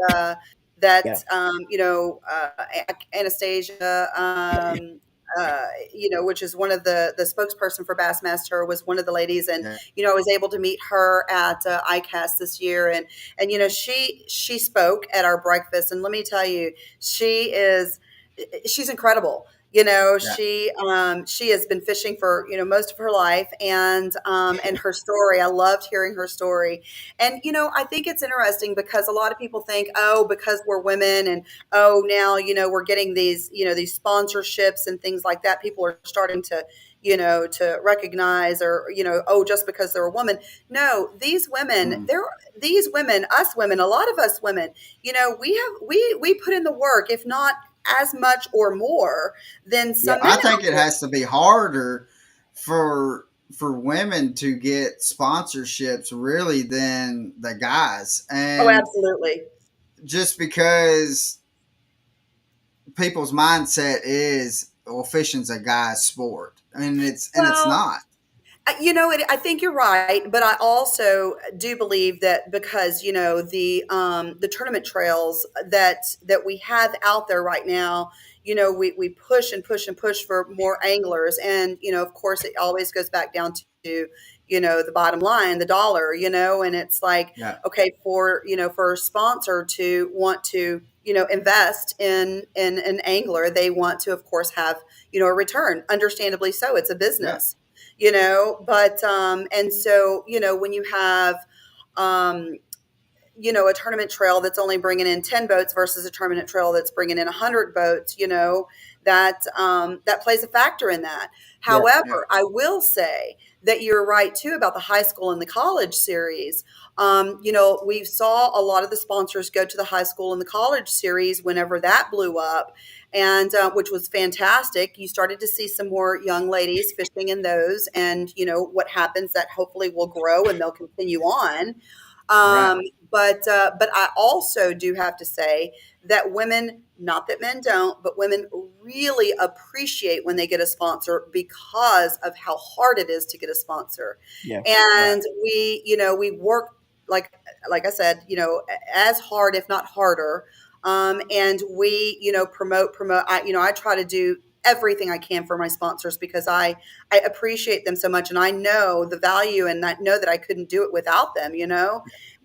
Yeah.
Anastasia, which is one of the spokesperson for Bassmaster, was one of the ladies, and
Yeah.
I was able to meet her at ICAST this year, and she spoke at our breakfast, and let me tell you, she's incredible.
Yeah.
She has been fishing for most of her life, and her story. I loved hearing her story, and I think it's interesting because a lot of people think, oh, because we're women, and oh, now we're getting these sponsorships and things like that. People are starting to recognize, or oh, just because they're a woman. No,
Mm.
these women, us women, a lot of us women, we put in the work, if not as much or more than
Yeah.
some men
I think
out
it
there.
has to be harder for women to get sponsorships really than the guys.
Oh,
And
absolutely.
just because people's mindset is well fishing's a guy's sport. And it's
Well,
not.
I think you're right, but I also do believe that because the tournament trails that we have out there right now, we push and push and push for more anglers, and of course, it always goes back down to the bottom line, the dollar, and it's like,
Yeah.
okay, for a sponsor to want to invest in an angler, they want to, of course, have a return. Understandably so, it's a
Yeah.
business, but and so when you have um a tournament trail that's only bringing in 10 boats versus a tournament trail that's bringing in 100 boats, that plays a factor in that.
Yeah.
Yeah.
However, I will say that you're right too about the high school and the college series. We saw a lot of the sponsors go to the high school and the college series whenever that blew up, and which was fantastic. You started to see some more young ladies fishing in those, and what happens, that hopefully will grow and they'll continue on.
Right.
um, but I also do have to say that women, not that men don't, but women really appreciate when they get a sponsor because of how hard it is to get a sponsor.
Yeah.
Right.
And we work, like like I said, as hard, if not harder. And we, promote. I try to do everything I can for my sponsors because I appreciate them so much, and I know the value, and I know that I couldn't do it without them.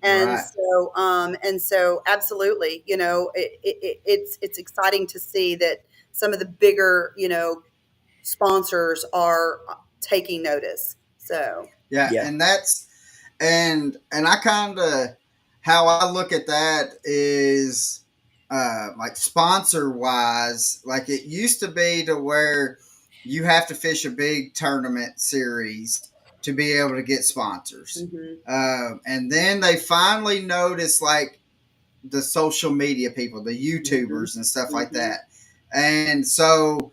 Right.
And so absolutely, it's exciting to see that some of the bigger, sponsors are taking notice. So
Yeah,
Yeah.
and that's and I kind of how I look at that is like sponsor wise, like it used to be to where you have to fish a big tournament series to be able to get sponsors.
mhm,
And then they finally noticed like the social media people, the
mhm,
YouTubers and stuff like
mhm.
that. And so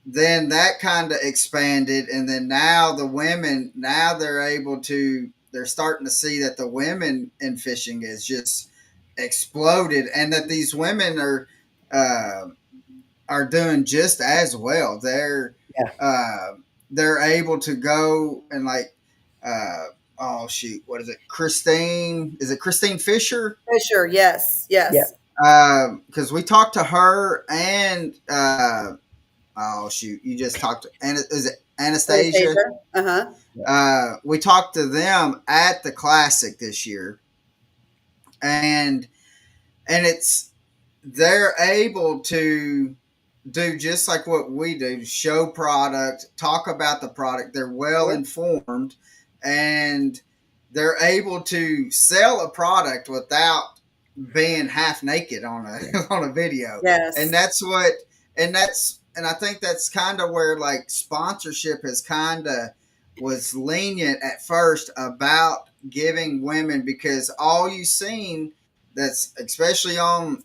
then that kind of expanded, and then now the women, now they're starting to see that the women in fishing is just exploded, and that these women uh, are doing just as well.
Yeah.
Uh, they're able to go and like uh, oh shoot, what is it, Christine, is it Christine Fisher?
Sure. Yes.
Yeah.
Yes.
Because we talked to her and oh shoot, you just talked to is it Anastasia?
Anastasia. Uh huh.
We talked to them at the classic this year, and it's they're able to do just like what we do: show product, talk about the product. They're well
Sure.
informed, and they're able to sell a product without being half naked on a
Yeah.
on a video. And
Yes.
that's what and I think that's kind of where like sponsorship has kind of was lenient at first about giving women, because all you seen, that's especially on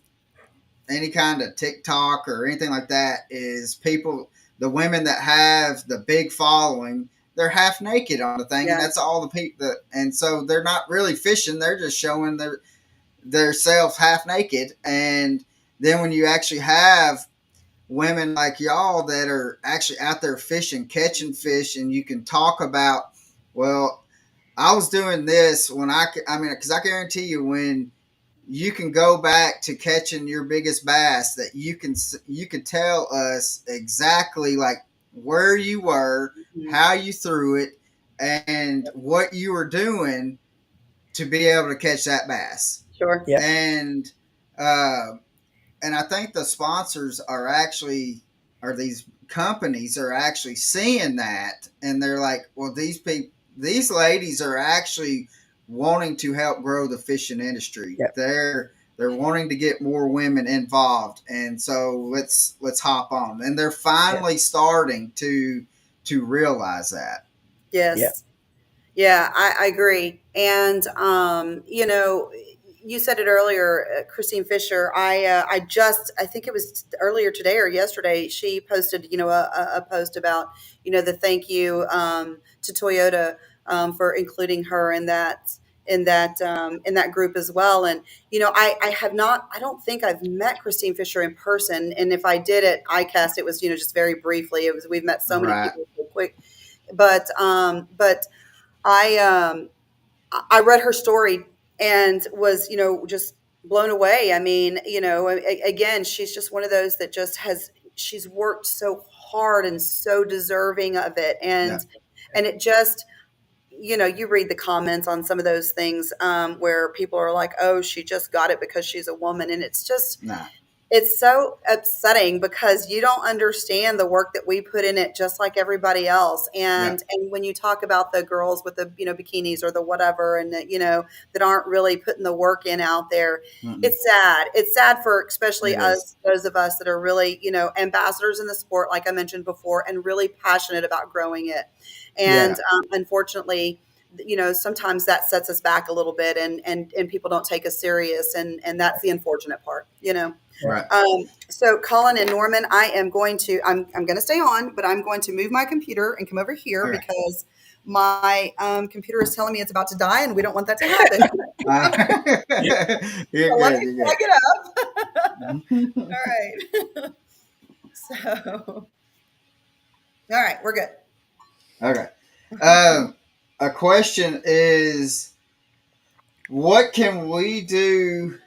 any kind of TikTok or anything like that, is people, the women that have the big following, they're half naked on the thing, and
Yeah.
that's all the people. And so they're not really fishing; they're just showing their self half naked. And then when you actually have women like y'all that are actually out there fishing, catching fish, and you can talk about, well, I was doing this when I mean, because I guarantee you, when you can go back to catching your biggest bass, that you can tell us exactly like where you were,
Mhm.
how you threw it, and what you were doing to be able to catch that bass.
Sure.
Yeah.
And uh, and I think the sponsors are actually, or these companies are actually seeing that, and they're like, well, these ladies are actually wanting to help grow the fishing industry.
Yeah.
They're wanting to get more women involved, and so let's hop on. And they're
Yeah.
finally starting to realize that.
Yeah.
Yes. Yeah, I agree. And you said it earlier, Christine Fisher. I think it was earlier today or yesterday. She posted, a post about, the thank you to Toyota for including her in that group as well. And I have not. I don't think I've met Christine Fisher in person. And if I did at ICAST, it was just very briefly. It was we've met so many
Right.
people so quick, but I I read her story and was, just blown away. I mean, again, she's just one of those that just she's worked so hard and so deserving of it.
Yeah.
And it just, you read the comments on some of those things where people are like, oh, she just got it because she's a woman. And
Nah.
it's so upsetting because you don't understand the work that we put in it just like everybody else.
Yeah.
And when you talk about the girls with the, bikinis or the whatever, and that, that aren't really putting the work in out there,
Mm-mm.
it's sad. It's sad for especially
It is.
us, those of us that are really, ambassadors in the sport, like I mentioned before, and really passionate about growing it. And
Yeah.
unfortunately, sometimes that sets us back a little bit, and people don't take us serious, and that's the unfortunate part.
Yeah.
Right.
So Colin and Norman, I'm going to stay on, but I'm going to move my computer and come over here
Okay.
because my computer is telling me it's about to die, and we don't want that to happen.
Uh, you're
So let
good.
me
You're
plug it up.
good.
All right. So, all right, we're good.
Okay. Um, a question is, what can we do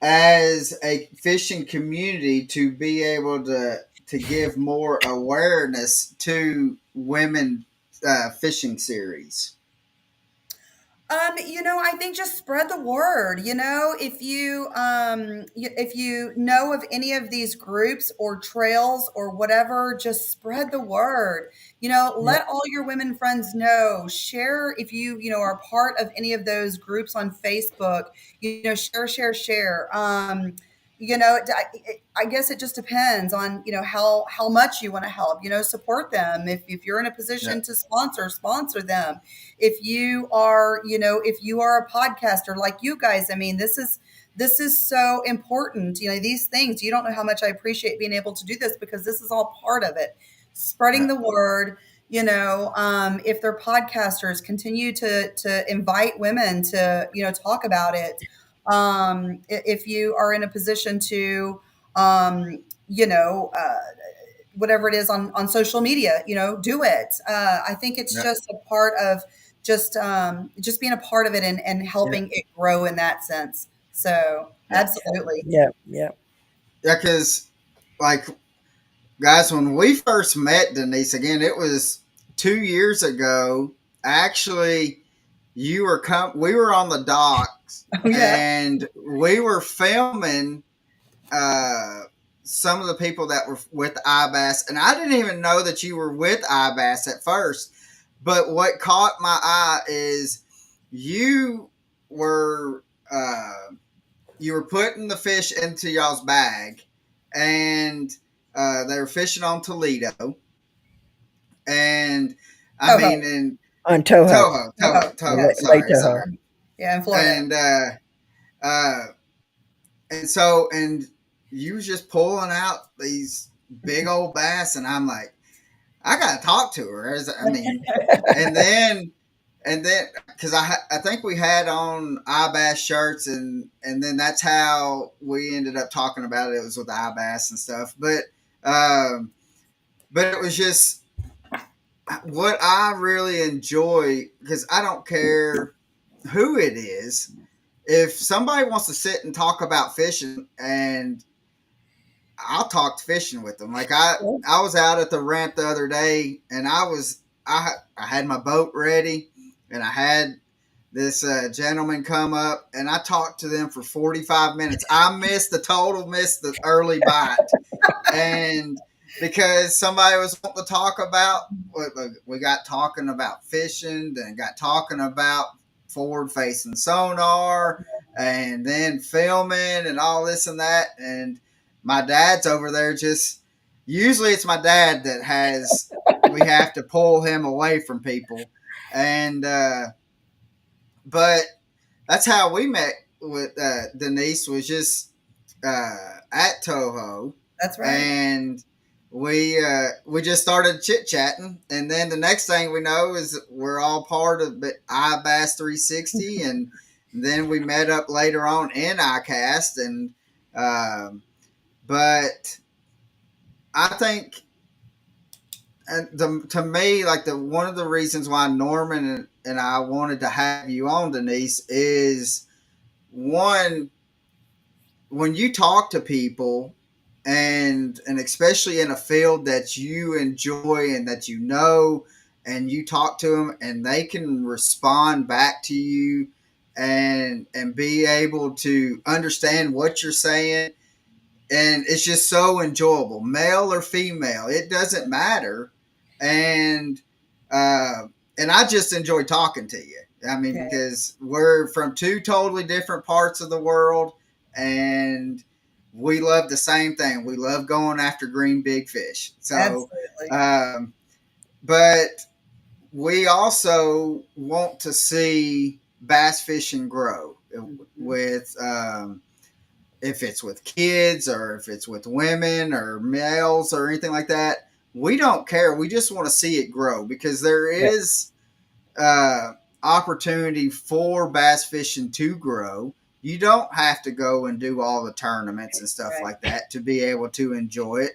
as a fishing community to be able to give more awareness to women fishing series?
I think just spread the word. If you know of any of these groups or trails or whatever, just spread the word.
Yeah,
Let all your women friends know. Share if are part of any of those groups on Facebook. Share, share, share. I guess it just depends on how much you want to help. Support them. If you're in a
Yeah,
position to sponsor them. If you are a podcaster like you guys, I mean, this is so important. These things, you don't know how much I appreciate being able to do this, because this is all part of it. Spreading
yeah,
the word. If they're podcasters, continue to invite women to talk about it. If you are in a position to um, you know uh, whatever it is on social media, do it. I think it's
yeah,
just a part of just being a part of it, and
yeah,
helping it grow in that sense. So
yeah.
absolutely.
yeah, yeah.
Yeah, because like guys, when we first met Denise, again, it was 2 years ago. Actually, we were on the docks
Oh yeah.
and we were filming uh, some of the people that were with IBAS, and I didn't even know that you were with IBAS at first. But what caught my eye is you were uh, you were putting the fish into y'all's bag, and they were fishing on Toledo, and I mean,
Toho.
in
On Toho,
Yeah.
Lake
Sorry,
Toho.
sorry,
Yeah, in Florida.
and uh, and you was just pulling out these big old bass, and I'm like, I gotta talk to her. I mean, and then because I think we had on IBAS shirts, and then that's how we ended up talking about it. It was with IBAS and stuff, um, but it was just what I really enjoy, because I don't care who it is. If somebody wants to sit and talk about fishing, and I'll talk fishing with them. Like I was out at the ramp the other day, and I had my boat ready, and I had this gentleman come up, and I talked to them for 45 minutes. I missed the early bite, and because somebody was wanting to talk about, we got talking about fishing, then got talking about forward facing sonar, and then filming and all this and that. And my dad's over there, just usually it's my dad that has, we have to pull him away from people. And but that's how we met with Denise, was just at Toho,
That's right.
and we just started chit chatting, and then the next thing we know is we're all part of iBass 360, and then we met up later on in iCast, and um, but I think, to me, like the one of the reasons why Norman and I wanted to have you on, Denise, is one, when you talk to people, and especially in a field that you enjoy and that you know, and you talk to them and they can respond back to you, and be able to understand what you're saying, and it's just so enjoyable, male or female, it doesn't matter. And uh, and I just enjoy talking to you. I mean,
Okay.
because we're from two totally different parts of the world, and we love the same thing. We love going after green big fish. So
Absolutely.
um, but we also want to see bass fishing grow
Mhm.
with if it's with kids or if it's with women or males or anything like that. We don't care. We just want to see it grow, because there
Yeah,
is uh, opportunity for bass fishing to grow. You don't have to go and do all the tournaments and stuff
Right.
like that to be able to enjoy it.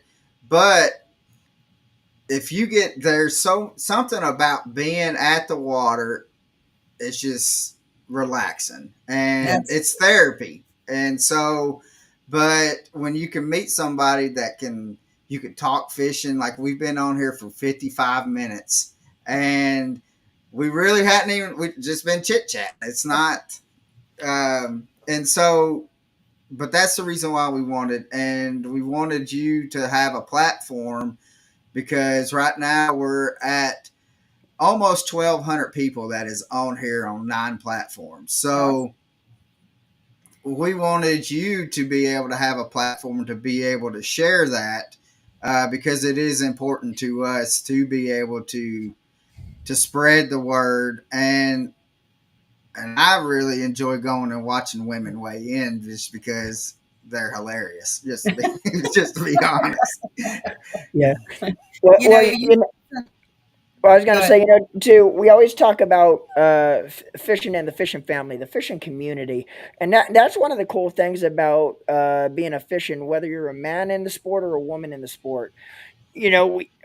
But if you get, there's something about being at the water, it's just relaxing, and
That's
it's therapy. And so, but when you can meet somebody that you can talk fishing, like we've been on here for 55 minutes, and we really hadn't even we just been chit chat. It's not, and so, but that's the reason why we wanted you to have a platform because right now we're at almost 1,200 people that is on here on 9 platforms.
Awesome.
So we wanted you to be able to have a platform to be able to share that because it is important to us to be able to spread the word and I really enjoy going and watching women weigh in just because they're hilarious. Just to be just to be honest.
Yeah. Well,
You know,
well,
you
well, I was going
go
to say,
ahead.
too, we always talk about fishing and the fishing family, the fishing community. And that's one of the cool things about being a fishing, whether you're a man in the sport or a woman in the sport,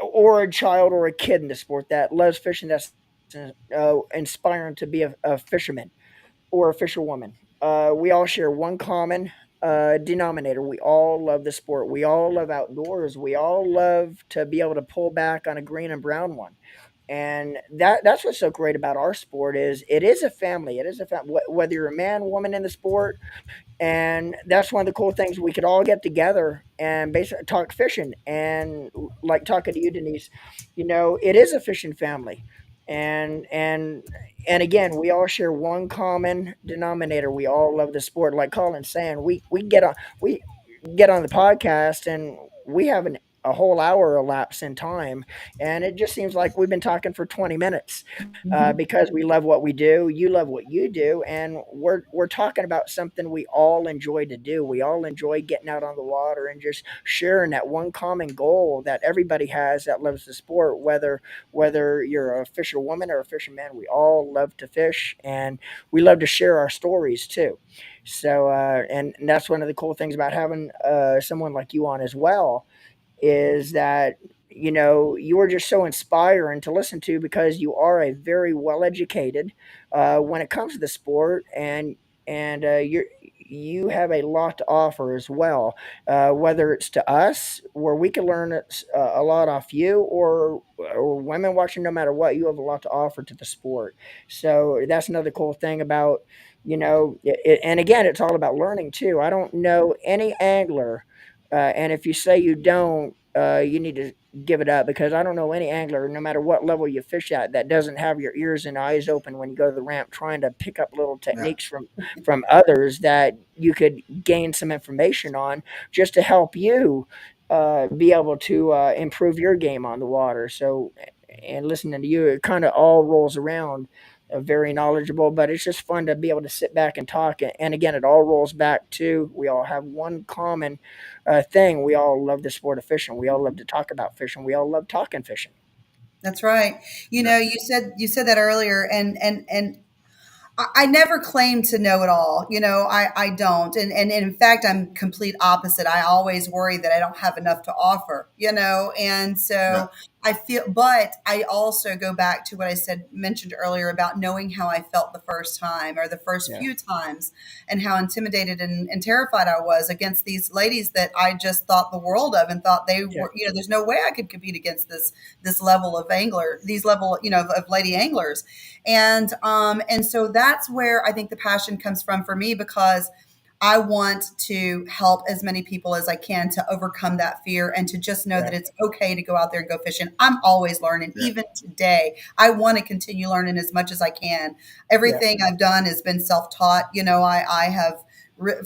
or a child or a kid in the sport that loves fishing, that's inspiring to be a fisherman or a fisherwoman. We all share one common denominator. We all love the sport. We all love outdoors. We all love to be able to pull back on a green and brown one. And that's what's so great about our sport is it is a family. It is a family. Whether you're a man, woman in the sport, and that's one of the cool things. We could all get together and basically talk fishing. And like talking to you, Denise, it is a fishing family. And and and again, we all share one common denominator. We all love the sport. Like Colin's saying, we get on the podcast and we have a whole hour elapse in time, and it just seems like we've been talking for 20 minutes because we love what we do. You love what you do, and we're talking about something we all enjoy to do. We all enjoy getting out on the water and just sharing that one common goal that everybody has that loves the sport. Whether you're a fisherwoman or a fisherman, we all love to fish, and we love to share our stories too. So, and that's one of the cool things about having someone like you on as well is that you are just so inspiring to listen to because you are a very well educated when it comes to the sport, and you have a lot to offer as well, whether it's to us where we can learn a lot off you, or women watching. No matter what, you have a lot to offer to the sport. So that's another cool thing about and again, it's all about learning too. I don't know any angler, and if you say you don't, you need to give it up because I don't know any angler, no matter what level you fish at, that doesn't have your ears and eyes open when you go to the ramp, trying to pick up little
Yeah,
techniques from others that you could gain some information on, just to help you be able to improve your game on the water. So, and listening to you, it kind of all rolls around. Very knowledgeable, but it's just fun to be able to sit back and talk. And again, it all rolls back to we all have one common thing. We all love the sport of fishing. We all love to talk about fishing. We all love talking fishing.
That's right.
yeah,
You said that earlier, and I never claim to know it all. I don't. And in fact, I'm complete opposite. I always worry that I don't have enough to offer, and
yeah,
so I feel, but I also go back to what I mentioned earlier about knowing how I felt the first time or the first
Yeah,
few times and how intimidated and terrified I was against these ladies that I just thought the world of and thought they
yeah,
were, there's no way I could compete against this level of angler, these level, of lady anglers. And so that's where I think the passion comes from for me, because I want to help as many people as I can to overcome that fear and to just know that
yeah,
it's okay to go out there and go fishing. I'm always learning.
yeah.
Even today, I want to continue learning as much as I can.
yeah,
Everything I've done has been self-taught. I have,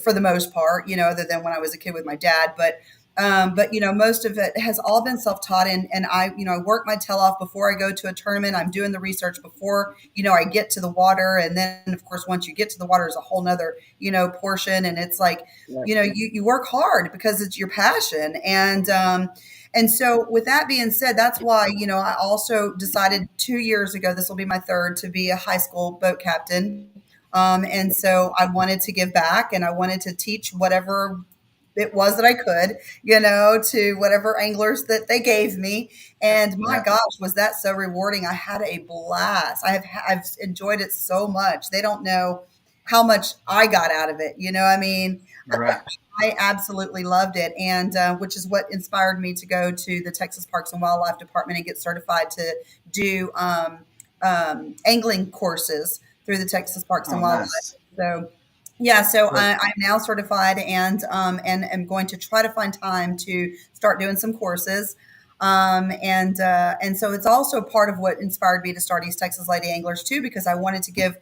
for the most part, other than when I was a kid with my dad, but most of it has all been self-taught, and I work my tail off before I go to a tournament. I'm doing the research before I get to the water, and then of course once you get to the water is a whole nother portion, and it's like
yeah,
you work hard because it's your passion. And so with that being said, that's why I also decided 2 years ago, this will be my third, to be a high school boat captain. And so I wanted to give back, and I wanted to teach whatever it was that I could, to whatever anglers that they gave me. And my
Yeah.
gosh, was that so rewarding. I had a blast. I've enjoyed it so much. They don't know how much I got out of it. I mean,
Right.
I absolutely loved it. And which is what inspired me to go to the Texas Parks and Wildlife Department and get certified to do angling courses through the Texas Parks and
Oh,
Wildlife.
nice.
So yeah, so
Great.
I'm now certified and am going to try to find time to start doing some courses. And so it's also part of what inspired me to start East Texas Lady Anglers too, because I wanted to give,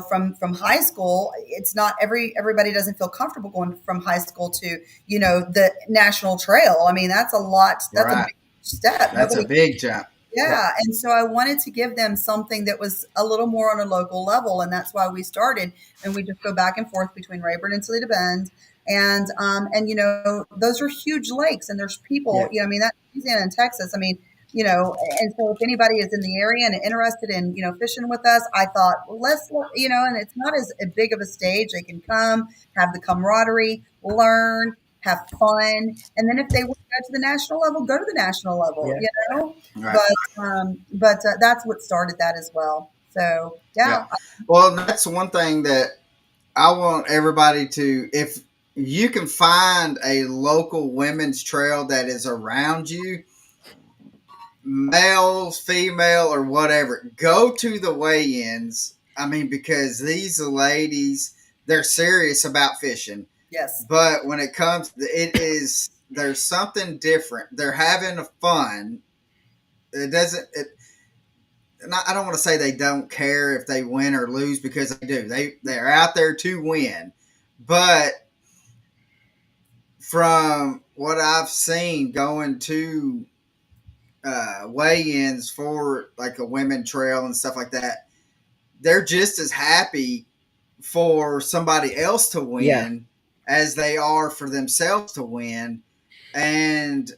from high school, it's not everybody doesn't feel comfortable going from high school to, the national trail. I mean, that's a lot. That's a
Right.
big step.
That's a
Nobody.
big jump.
Yeah.
Yeah, and so I wanted to give them something that was a little more on a local level, and that's why we started. And we just go back and forth between Rayburn and Toledo Bend, and those are huge lakes, and there's people,
Yeah.
I mean, that's Louisiana and Texas. I mean, and so if anybody is in the area and interested in fishing with us, I thought, well, and it's not as big of a stage. They can come, have the camaraderie, learn, have fun, and then if they want to go to the national level, go to the national level.
Yeah.
Right.
But that's what started that as well. So
Yeah.
yeah,
Well, that's one thing that I want everybody to, if you can find a local women's trail that is around you, male, female, or whatever, go to the weigh ins. I mean, because these ladies, they're serious about fishing.
yes,
But when it comes, there's something different. They're having fun. It doesn't, it, I don't want to say they don't care if they win or lose, because they do. They're out there to win. But from what I've seen going to weigh-ins for like a women trail and stuff like that, they're just as happy for somebody else to
Yeah.
win as they are for themselves to win. And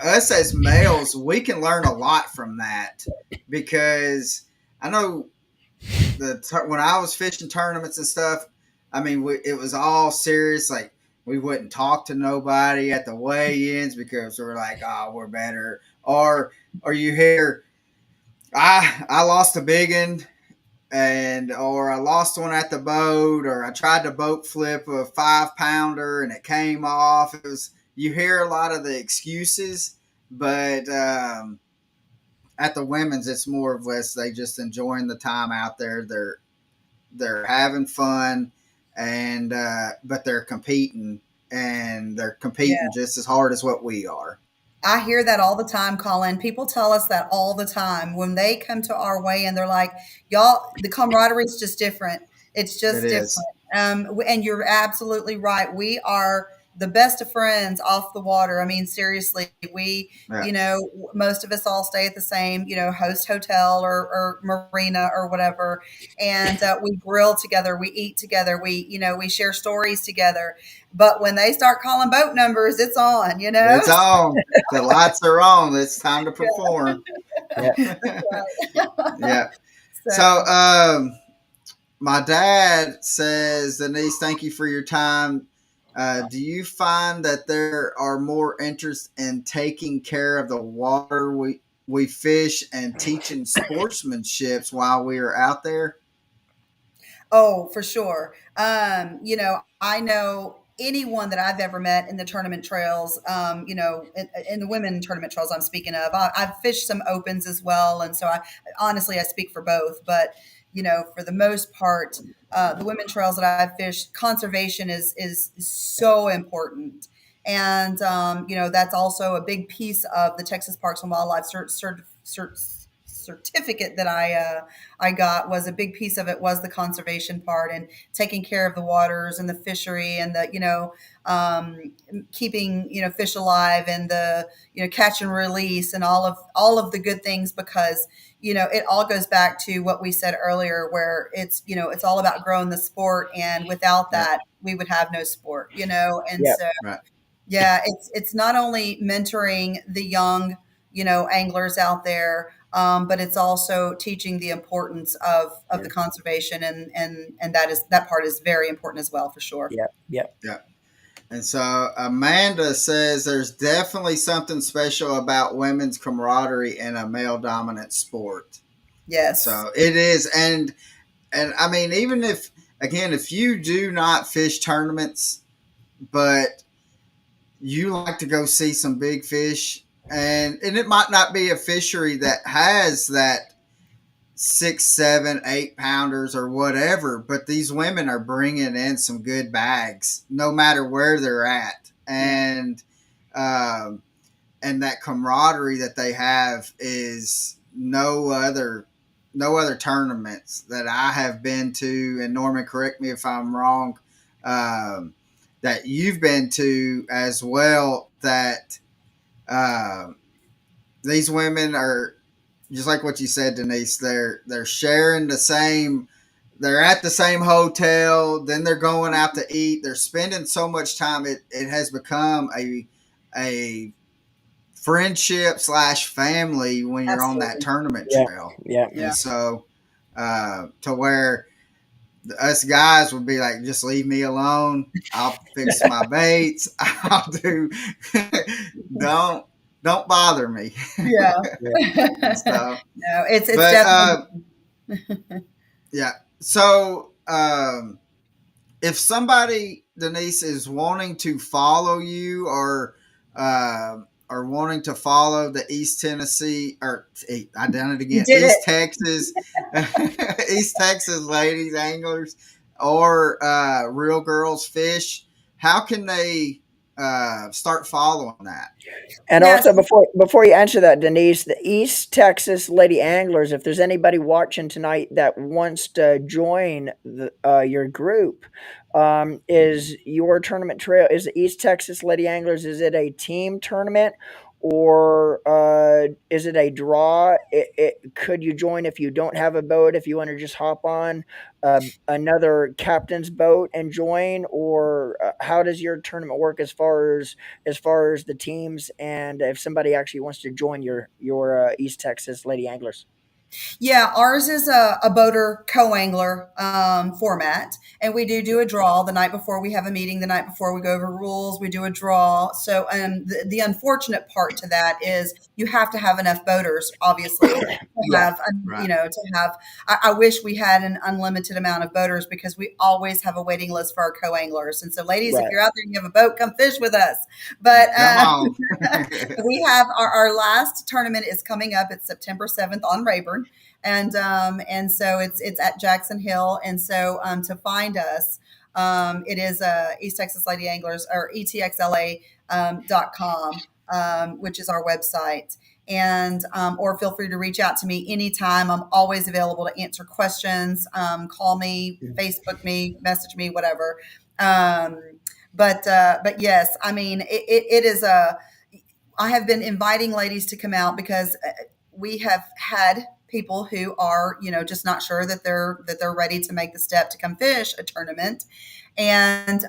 us as males, we can learn a lot from that, because I know when I was fishing tournaments and stuff, I mean, it was all serious. Like, we wouldn't talk to nobody at the weigh-ins because we're like, oh, we're better. Or you hear, I lost a big one, or I lost one at the boat, or I tried to boat flip a 5-pounder and it came off. You hear a lot of the excuses, but at the women's, it's more of less they just enjoying the time out there. They're having fun, and but they're competing
yeah.
just as hard as what we are.
I hear that all the time, Colin. People tell us that all the time when they come to our way, and they're like, "Y'all, the camaraderie is just different. It's
It
just different."
is.
And you're absolutely right. We are the best of friends off the water. I mean, seriously,
Yeah.
most of us all stay at the same, host hotel or marina or whatever, and we grill together, we eat together, we share stories together. But when they start calling boat numbers, it's on,
It's on. The lights are on. It's time to perform.
Yeah.
Yeah. So,
So
my dad says, Denise, thank you for your time. Do you find that there are more interest in taking care of the water we fish and teaching sportsmanships while we are out there?
Oh, for sure. I know anyone that I've ever met in the tournament trails, in the women tournament trails I'm speaking of. I've fished some opens as well, and so I speak for both. But for the most part, the women trails that I've fished, conservation is so important. And that's also a big piece of the Texas Parks and Wildlife certificate that I got. Was a big piece of it was the conservation part and taking care of the waters and the fishery and the keeping fish alive and the catch and release and all of the good things, because it all goes back to what we said earlier, where it's all about growing the sport, and without
Yeah.
that we would have no sport, and
Yeah.
so
Right.
yeah, it's not only mentoring the young, anglers out there, but it's also teaching the importance of
Yeah.
the conservation, and that part is very important as well, for sure.
Yeah. Yeah.
Yeah. And so Amanda says there's definitely something special about women's camaraderie in a male dominant sport.
Yes.
So it is. And I mean, even if you do not fish tournaments, but you like to go see some big fish, and it might not be a fishery that has that 6, 7, 8 pounders or whatever, but these women are bringing in some good bags, no matter where they're at,
Yeah.
um, and that camaraderie that they have is no other tournaments that I have been to. And Norman, correct me if I'm wrong, um, that you've been to as well. That um, these women are just like what you said, Denise. They're sharing the same. They're at the same hotel. Then they're going out to eat. They're spending so much time. It has become a friendship slash family when you're on that
Absolutely.
tournament
Yeah,
trail.
yeah.
And
Yeah.
so to where us guys would be like, just leave me alone. I'll fix my baits. I'll do. don't don't bother me
Yeah.
Yeah.
and stuff.
No, it's
But
definitely.
yeah. So if somebody, Denise, is wanting to follow you or wanting to follow the East Tennessee or I done it
You
again,
did it.
East Texas, East Texas ladies anglers or Real Girls Fish, how can they start following that?
And
Yes.
also, before you answer that, Denise, the East Texas Lady Anglers, if there's anybody watching tonight that wants to join your group, is your tournament trail, is the East Texas Lady Anglers, is it a team tournament or is it a draw? Could you join if you don't have a boat, if you want to just hop on another captain's boat and join, or how does your tournament work as far as the teams, and if somebody actually wants to join your East Texas Lady Anglers?
Yeah, ours is a boater co-angler format, and we do a draw the night before. We have a meeting the night before. We go over rules. We do a draw. So, the unfortunate part to that is you have to have enough boaters, obviously, to
Yeah,
have
Right.
to have. I wish we had an unlimited amount of boaters because we always have a waiting list for our co-anglers. And so, ladies, if
right.
you're out there and you have a boat, come fish with us. But
Come on.
we have our last tournament is coming up. It's September 7th on Rayburn, and so it's at Jackson Hill, and so to find us, it is East Texas Lady Anglers or etxla .com, which is our website. And or feel free to reach out to me anytime. I'm always available to answer questions. Call me, Facebook me, message me, whatever. Um, but yes, I mean it is a. I have been inviting ladies to come out because we have had people who are just not sure that they're ready to make the step to come fish a tournament, and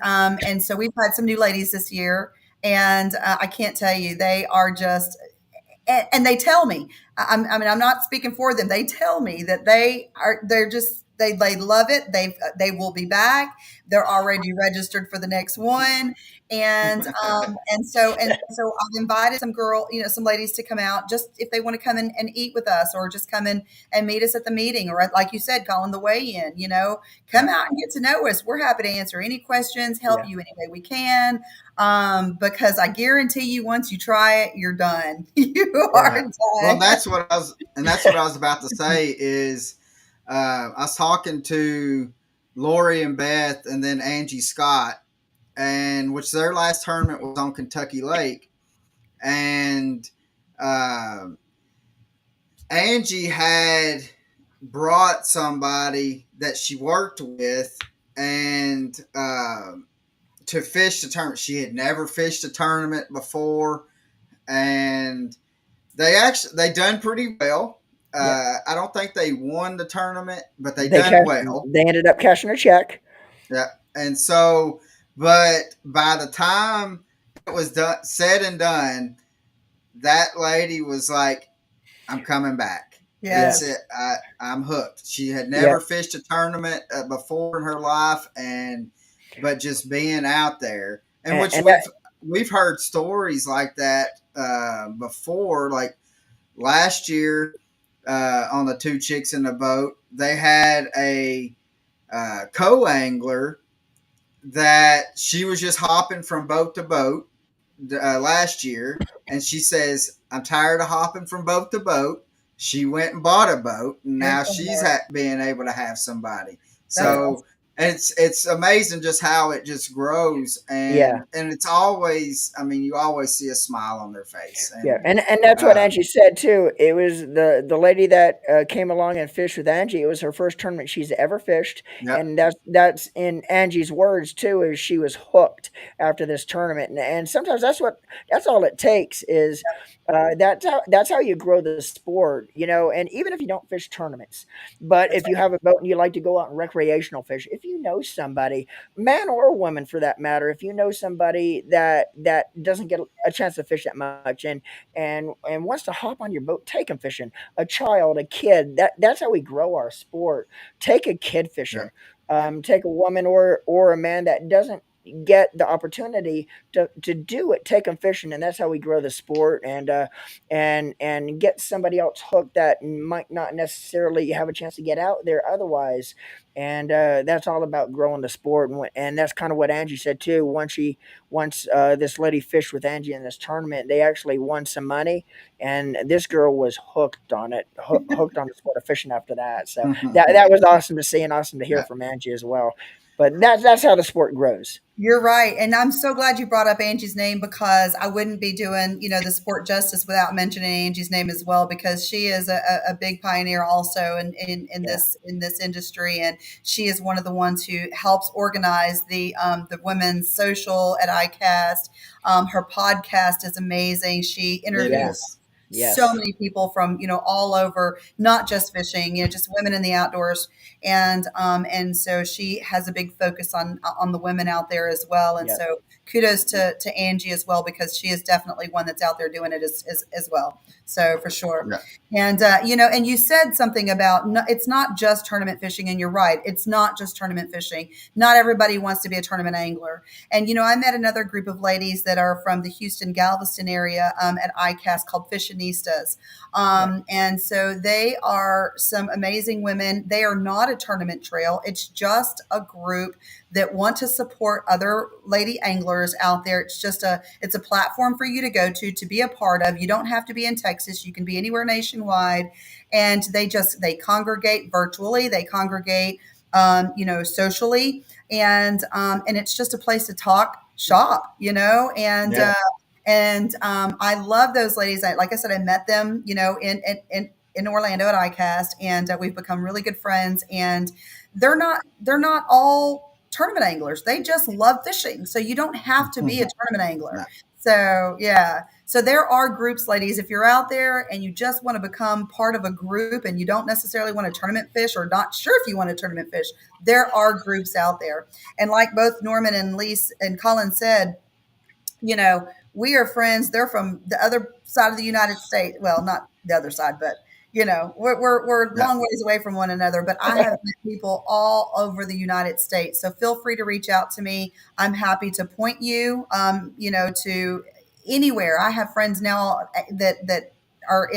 so we've had some new ladies this year, and I can't tell you, they are just, and they tell me, I mean, I'm not speaking for them. They tell me that they're just, they love it. They will be back. They're already registered for the next one. And so I've invited some ladies to come out just if they want to come and eat with us, or just come in and meet us at the meeting, or like you said, calling the weigh in, come
Yeah.
out and get to know us. We're happy to answer any questions, help
Yeah,
you any way we can, because I guarantee you, once you try it, you're done. You are
Yeah. Well,
done.
that's what I was about to say is I was talking to Lori and Beth and then Angie Scott, and which their last tournament was on Kentucky Lake, and um Angie had brought somebody that she worked with and to fish the tournament. She had never fished a tournament before, and they done pretty well.
yeah.
I don't think they won the tournament, but they
They
done
cash.
well.
They ended up cashing a check.
Yeah, and so, but by the time it was done, said and done, that lady was like, "I'm coming back.
Yeah,
It's
Yes.
it. I'm hooked." She had
yeah.
never fished a tournament before in her life, and but just being out there, and which
And
we've heard stories like that before, like last year on the Two Chicks in the Boat, they had a co-angler that she was just hopping from boat to boat last year, and she says, "I'm tired of hopping from boat to boat. she went and bought a boat, and
Good
now
for
she's
her.
being able to have somebody.
That's
Yeah.
So it's amazing just how it just grows,
Yeah.
and it's always, I mean, you always see a smile on their face,
Yeah,
and
and that's what
uh,
Angie said too. It was the lady that came along and fished with Angie. It was her first tournament she's ever fished,
yep,
and that's in Angie's words too. Is she was hooked after this tournament, and sometimes that's all it takes is that's how you grow the sport, you know. And even if you don't fish tournaments, but
that's
if you have a boat and you like to go out and recreational fish, if you know somebody, man or woman for that matter, if you know somebody that doesn't get a chance to fish that much and wants to hop on your boat, take them fishing. A child, a kid. That's how we grow our sport. Take a kid fishing.
yep,
Take a woman or a man that doesn't get the opportunity to do it. Take them fishing, and that's how we grow the sport and get somebody else hooked that might not necessarily have a chance to get out there otherwise. And that's all about growing the sport, and that's kind of what Angie said too. Once this lady fished with Angie in this tournament, they actually won some money, and this girl was hooked on it, hooked on the sport of fishing after that. So that was awesome to see and awesome to hear
yeah,
from Angie as well. But that's how the sport grows.
You're right. And I'm so glad you brought up Angie's name because I wouldn't be doing, the sport justice without mentioning Angie's name as well, because she is a big pioneer also in
Yeah,
this industry. And she is one of the ones who helps organize the women's social at ICAST. Her podcast is amazing. She
it
yeah,
interviews
is,
so
yes,
many people from all over, not just fishing, just women in the outdoors. And so she has a big focus on the women out there as well. And
yeah,
so kudos to Angie as well, because she is definitely one that's out there doing it as well. So for sure.
yeah,
And and you said something about no, it's not just tournament fishing, and you're right. It's not just tournament fishing. Not everybody wants to be a tournament angler. And I met another group of ladies that are from the Houston Galveston area at ICAST called Fishionistas.
yeah,
And so they are some amazing women. They are not a tournament trail. It's just a group that want to support other lady anglers out there. It's a platform for you to go to be a part of. You don't have to be in Texas. You can be anywhere nationwide. And they congregate virtually. They congregate socially, and it's just a place to talk shop,
yeah,
and I love those ladies. Like I said, I met them, in Orlando at ICAST, and we've become really good friends. And they're not all tournament anglers. They just love fishing, so you don't have to be a tournament angler.
no,
So yeah, so there are groups, ladies. If you're out there and you just want to become part of a group, and you don't necessarily want to tournament fish, or not sure if you want to tournament fish, there are groups out there. And like both Norman and Lise and Colin said, we are friends. They're from the other side of the United States. Well, not the other side, but we're
yeah,
long ways away from one another. But I have met people all over the United States. So feel free to reach out to me. I'm happy to point you, to anywhere. I have friends now that are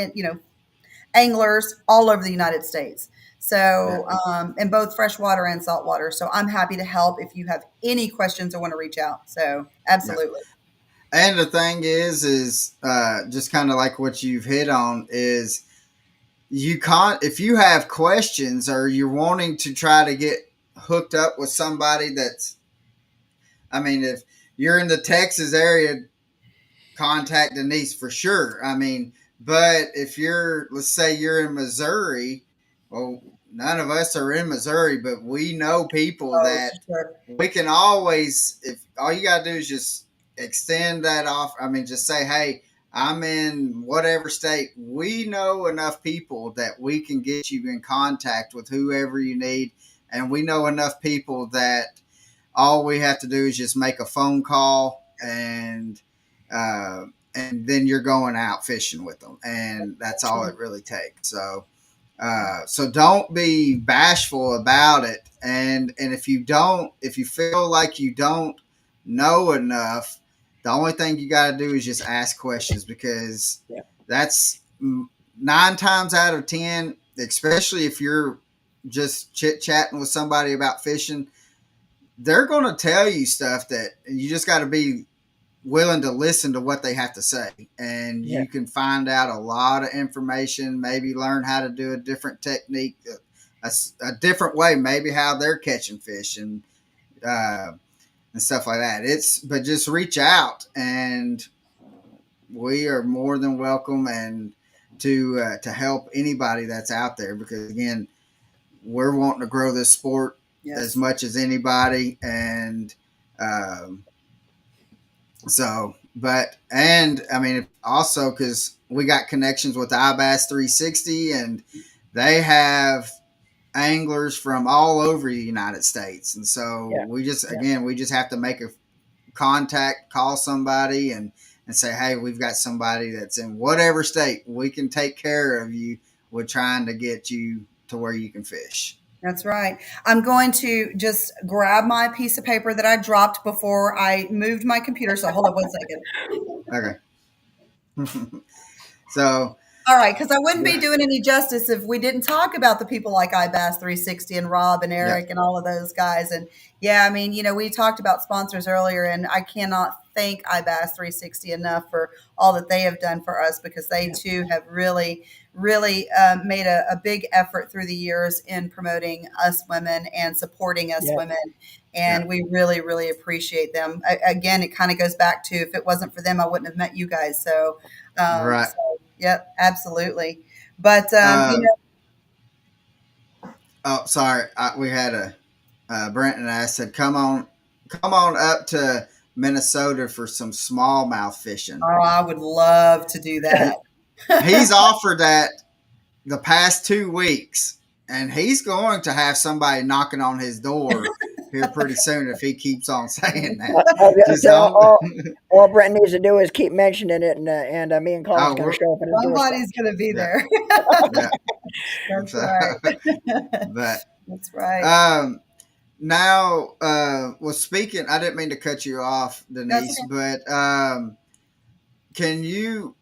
anglers all over the United States.
yeah,
So, in both freshwater and saltwater. So I'm happy to help if you have any questions or want to reach out. So
yeah.
absolutely.
And the thing is just kind of like what you've hit on is you can't, if you have questions or you're wanting to try to get hooked up with somebody that's, I mean, if you're in the Texas area, contact Denise for sure. I mean, but if you're, let's say you're in Missouri, well, none of us are in Missouri, but we know people
Oh,
that
sure.
we can always, if all you got to do is just extend that off. I mean, just say, hey, I'm in whatever state. We know enough people that we can get you in contact with whoever you need. And we know enough people that all we have to do is just make a phone call uh, and then you're going out fishing with them. And that's all it really takes. So don't be bashful about it. And if you feel like you don't know enough, the only thing you got to do is just ask questions, because
yeah,
that's 9 times out of 10, especially if you're just chit chatting with somebody about fishing, they're going to tell you stuff that you just got to be willing to listen to what they have to say, and
Yeah.
you can find out a lot of information. Maybe learn how to do a different technique, a different way, maybe how they're catching fish uh, and stuff like that. It's but just reach out, and we are more than welcome and to help anybody that's out there because again we're wanting to grow this sport as
Yes.
much as anybody and um, so but and I mean also because we got connections with iBass 360 and they have anglers from all over the United States and so
Yeah.
we just
Yeah.
again we just have to make a contact, call somebody and say, hey, we've got somebody that's in whatever state. We can take care of you. We're trying to get you to where you can fish.
That's right. I'm going to just grab my piece of paper that I dropped before I moved my computer. So hold on one second.
Okay. So,
All right, because I wouldn't be
yeah,
doing any justice if we didn't talk about the people like iBass 360 and Rob and
yeah,
Eric and all of those guys. And yeah, I mean, we talked about sponsors earlier, and I cannot thank iBass 360 enough for all that they have done for us because they
Yeah.
too have really, really made a big effort through the years in promoting us women and supporting us
Yeah.
women.
yeah.
And we really, really appreciate them. Again, it kind of goes back to if it wasn't for them, I wouldn't have met you guys. So,
Right.
so yep, absolutely. But
Uh, oh, sorry. We had Brent and I said, come on up to Minnesota for some smallmouth fishing.
oh, I would love to do that.
He, he's offered that the past 2 weeks, and he's going to have somebody knocking on his door here pretty soon if he keeps on saying that.
I was gonna
Just
say
don't.
all Brent needs to do is keep mentioning it, and me and Colin's
Oh,
gonna show up at his doorstep.
Somebody's going to be
yeah,
there.
yeah.
That's
So,
right.
but
That's right.
um, now, well, speaking, I didn't mean to cut you off,
That's
Denise,
okay.
but can you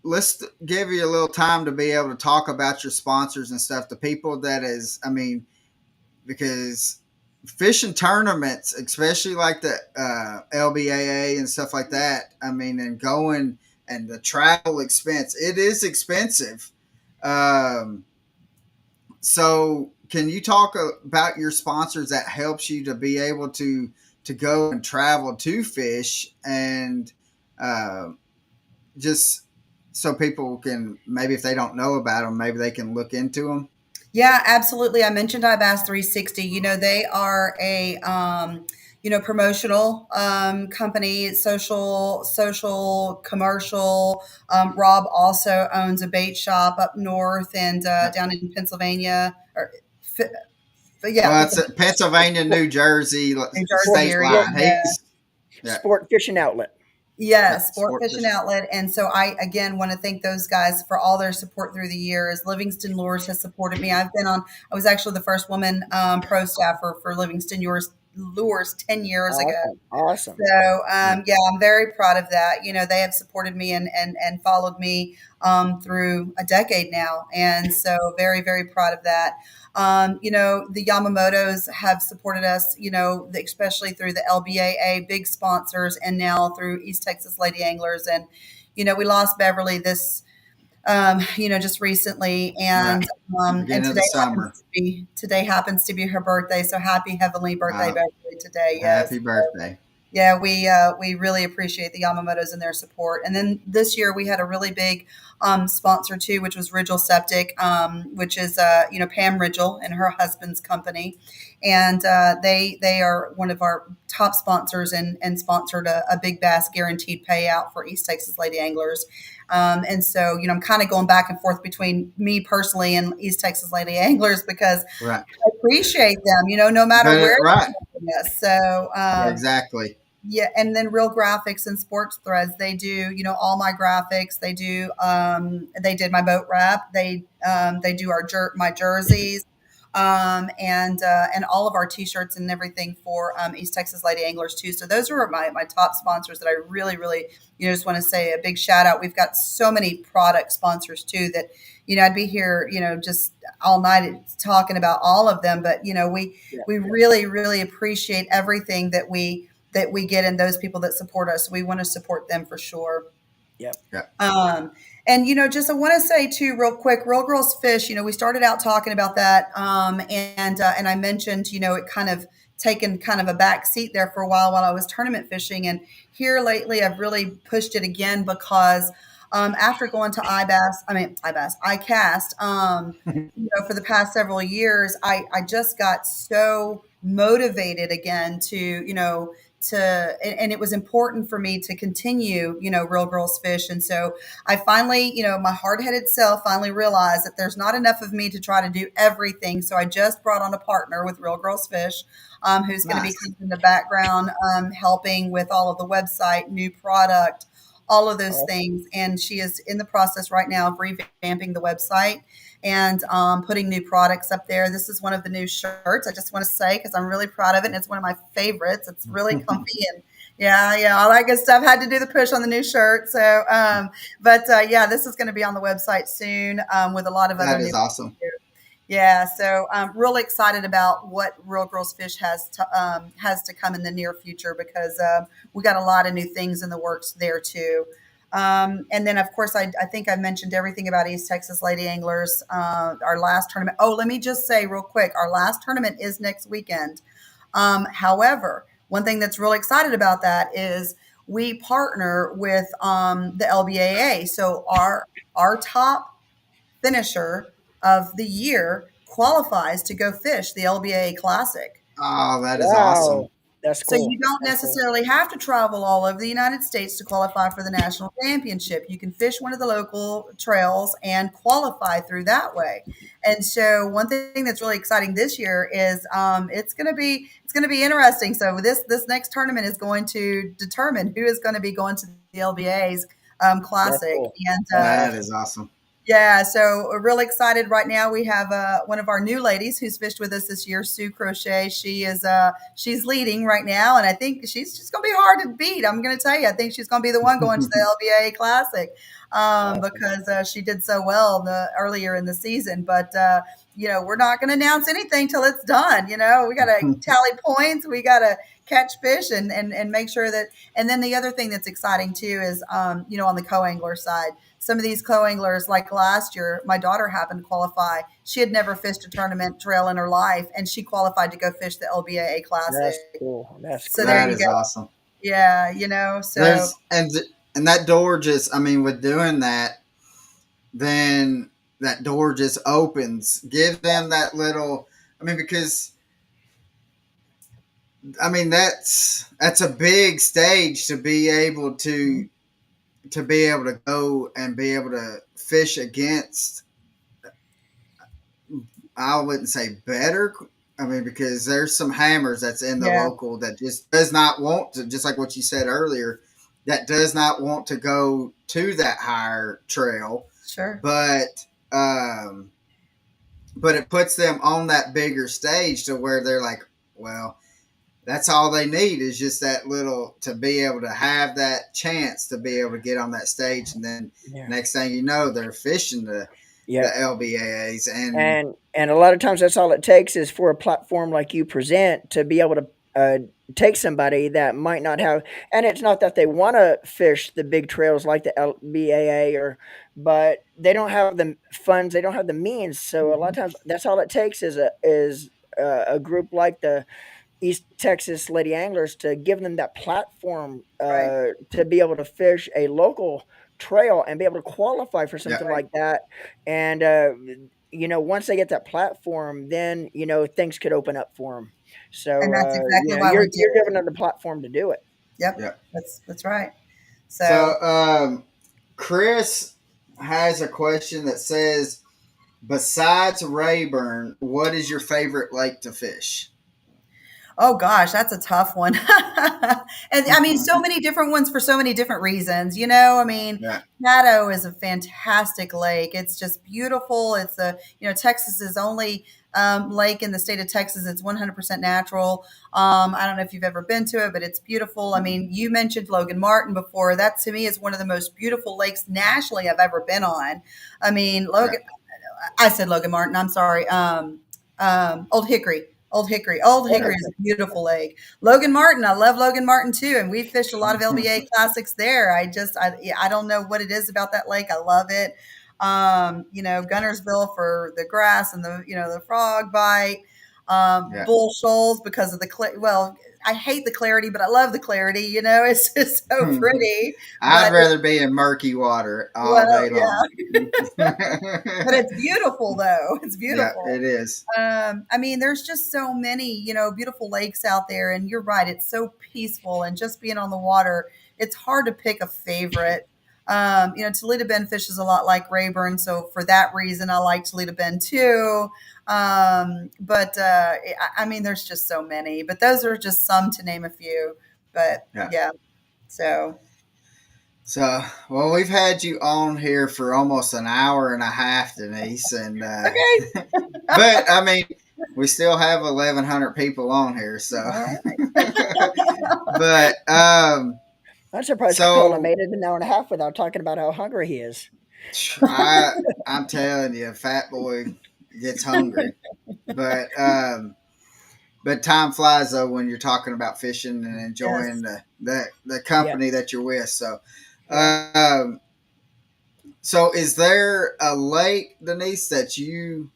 let's give you a little time to be able to talk about your sponsors and stuff. The people that is, I mean, because fishing tournaments, especially like the LBAA and stuff like that. I mean, and going and the travel expense, it is expensive. Um, so, can you talk about your sponsors that helps you to be able to go and travel to fish and uh, just so people can maybe if they don't know about them, maybe they can look into them.
Yeah, absolutely. I mentioned iBass 360. They are a promotional company, social, commercial. Rob also owns a bait shop up north and
Yeah.
down in Pennsylvania. Or, F- yeah,
Well, it's
Pennsylvania,
a Pennsylvania, New Jersey
New Jersey
Sport,
state
area.
sport,
line.
Yeah.
He's yeah,
sport fishing outlet.
yeah,
Yes, Sport
sport
Fishing
fishing.
Outlet. And so I again want to thank those guys for all their support through the years. Livingston Lures has supported me. I was actually the first woman pro staffer for Lures 10 years ago.
Awesome, awesome.
So
Yeah,
yeah, I'm very proud of that. They have supported me and followed me through a decade now, and so very very proud of that. The Yamamotos have supported us. Especially through the LBAA, big sponsors, and now through East Texas Lady Anglers, and we lost Beverly this just recently,
right.
and
Beginning of the summer.
today happens to be her birthday. So happy heavenly birthday,
Uh,
Beverly, today. Yes.
Happy birthday.
Yeah, we really appreciate the Yamamotos and their support. And then this year we had a really big sponsor too, which was Ridgel Septic, which is Pam Ridgel and her husband's company, and they are one of our top sponsors and sponsored a big bass guaranteed payout for East Texas Lady Anglers. And so I'm kind of going back and forth between me personally and East Texas Lady Anglers because
Right.
I appreciate them, no matter
But
where
right.
they're from us. So
Yeah, exactly.
yeah, and then Real Graphics and Sports Threads, they do, all my graphics. They did my boat wrap. They do my jerseys, and all of our T-shirts and everything for East Texas Lady Anglers too. So those are my top sponsors that I really, really, just want to say a big shout out. We've got so many product sponsors too that, I'd be here, just all night talking about all of them. But
Yeah,
we
yeah,
really, really appreciate everything that we get and those people that support us. We want to support them for sure.
Yep.
Yeah.
Um, and just I want to say too, real quick, Real Girls Fish. We started out talking about that, and I mentioned, it kind of taken kind of a back seat there for a while I was tournament fishing, and here lately I've really pushed it again because after going to ICAST, for the past several years, I just got so motivated again to, and it was important for me to continue, Real Girls Fish. And so I finally, my hard headed self finally realized that there's not enough of me to try to do everything. So I just brought on a partner with Real Girls Fish, who's going to be
Nice.
kind of in the background, helping with all of the website, new product, all of those
Awesome.
things. And she is in the process right now of revamping the website and putting new products up there. This is one of the new shirts. I just want to say, because I'm really proud of it, and it's one of my favorites. It's really comfy and yeah, all that good stuff. Had to do the push on the new shirt. So, but this is going to be on the website soon with a lot of other
That
new.
is awesome.
Yeah, so I'm really excited about what Real Girls Fish has to come in the near future because we got a lot of new things in the works there too. And then, of course, I think I mentioned everything about East Texas Lady Anglers. Our last tournament. Oh, let me just say real quick, our last tournament is next weekend. However, one thing that's really excited about that is we partner with the LBAA. So our top finisher of the year qualifies to go fish the LBA Classic.
Oh, that is awesome.
Wow. That's
So
cool.
you don't
That's cool.
necessarily have to travel all over the United States to qualify for the national championship. You can fish one of the local trails and qualify through that way. And so one thing that's really exciting this year is it's going to be interesting. So this next tournament is going to determine who is going to be going to the LBA's
That's
classic.
cool.
And
That's
That
awesome.
is awesome.
yeah, so we're real excited right now. We have one of our new ladies who's fished with us this year, Sue Crochet. She's leading right now, and I think she's just going to be hard to beat. I'm going to tell you, I think she's going to be the one going to the LBA Classic
Awesome.
because she did so well earlier in the season. But we're not going to announce anything till it's done. We got to tally points, we got to catch fish, and make sure that. And then the other thing that's exciting too is on the co-angler side, some of these co-anglers, like last year, my daughter happened to qualify. She had never fished a tournament trail in her life, and she qualified to go fish the LBAA
That's
Classic.
cool. That's
So there
cool.
That
you
is
go.
awesome.
Yeah, so
There's and that door just, I mean, with doing that, then that door just opens, gives them that little. I mean, because I mean that's a big stage to be able to go and be able to fish against. I wouldn't say better. I mean, because there's some hammers that's in the
yeah,
local that just does not want to, just like what you said earlier, that does not want to go to that higher trail,
sure.
but um, but it puts them on that bigger stage to where they're like, well, that's all they need is just that little to be able to have that chance to be able to get on that stage, and then
Yeah.
next thing you know, they're fishing the
Yep.
LBAs, and
And a lot of times that's all it takes is for a platform like you present to be able to take somebody that might not have, and it's not that they want to fish the big trails like the LBAA but they don't have the funds, they don't have the means. So a lot of times that's all it takes is a group like the East Texas Lady Anglers to give them that platform
Right,
to be able to fish a local trail and be able to qualify for
yeah,
something
right.
like that. And once they get that platform, then things could open up for them.
And
So
that's exactly why we
you're
did
giving
it.
them the platform to do it.
Yep,
yeah.
that's right. So
So, Chris has a question that says, besides Rayburn, what is your favorite lake to fish?
oh gosh, that's a tough one. And I mean, so many different ones for so many different reasons. I mean,
Yeah,
Caddo is a fantastic lake. It's just beautiful. It's Texas's only lake in the state of Texas. It's 100% natural. I don't know if you've ever been to it, but it's beautiful. I mean, you mentioned Logan Martin before. That to me is one of the most beautiful lakes nationally I've ever been on. I mean,
yeah,
I said Logan Martin. I'm sorry. Old Hickory. Old Hickory is a beautiful lake. Logan Martin, I love Logan Martin too, and we fished a lot of LBA classics there. Yeah, I don't know what it is about that lake. I love it. Gunnersville for the grass and the frog bite.
Yeah.
Bull Shoals because of well, I hate the clarity, but I love the clarity. It's just so pretty.
I'd
But
rather be in murky water all
well,
day long.
yeah, but it's beautiful though. It's
Yeah,
beautiful.
it is.
I mean, there's just so many, beautiful lakes out there, and you're right, it's so peaceful, and just being on the water, it's hard to pick a favorite. Toledo Bend fishes a lot like Rayburn, so for that reason, I like Toledo Bend too. But I mean, there's just so many, but those are just some to name a few. But
Yeah.
yeah, so
So, well, we've had you on here for almost an hour and a half, Denise, and
okay,
but I mean, we still have 1,100 people on here, so.
all right.
But
I'm surprised Colin
so
made it an hour and a half without talking about how hungry he is.
I I'm telling you, fat boy gets hungry, but time flies though when you're talking about fishing and enjoying
Yes,
the
Yeah,
company that you're with. So,
yeah.
um, is there a lake, Denise, that you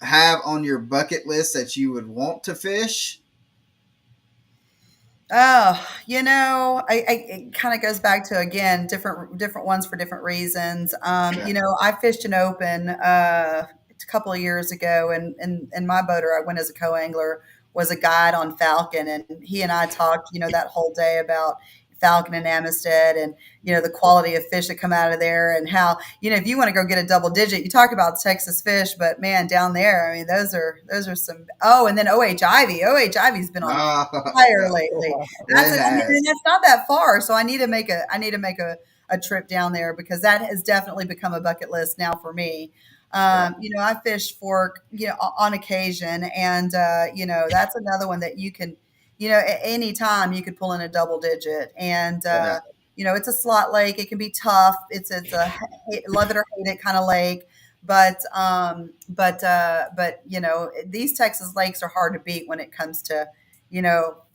have on your bucket list that you would want to fish?
Oh, it kind of goes back to again different ones for different reasons.
Yeah.
I fished an open a couple of years ago, and my boater I went as a co-angler was a guide on Falcon, and he and I talked that whole day about Falcon and Amistad, and the quality of fish that come out of there, and how if you want to go get a double digit, you talk about Texas fish, but man, down there, I mean, those are some. Oh, and then OH Ivy's been on fire
Yeah,
lately.
wow.
That's
it
and
has.
that's not that far, so I need to make a trip down there because that has definitely become a bucket list now for me.
Yeah,
I fish fork, on occasion, and that's another one that you can, at any time you could pull in a double digit, and
yeah,
it's a slot lake. It can be tough. It's a love it or hate it kind of lake. But these Texas lakes are hard to beat when it comes to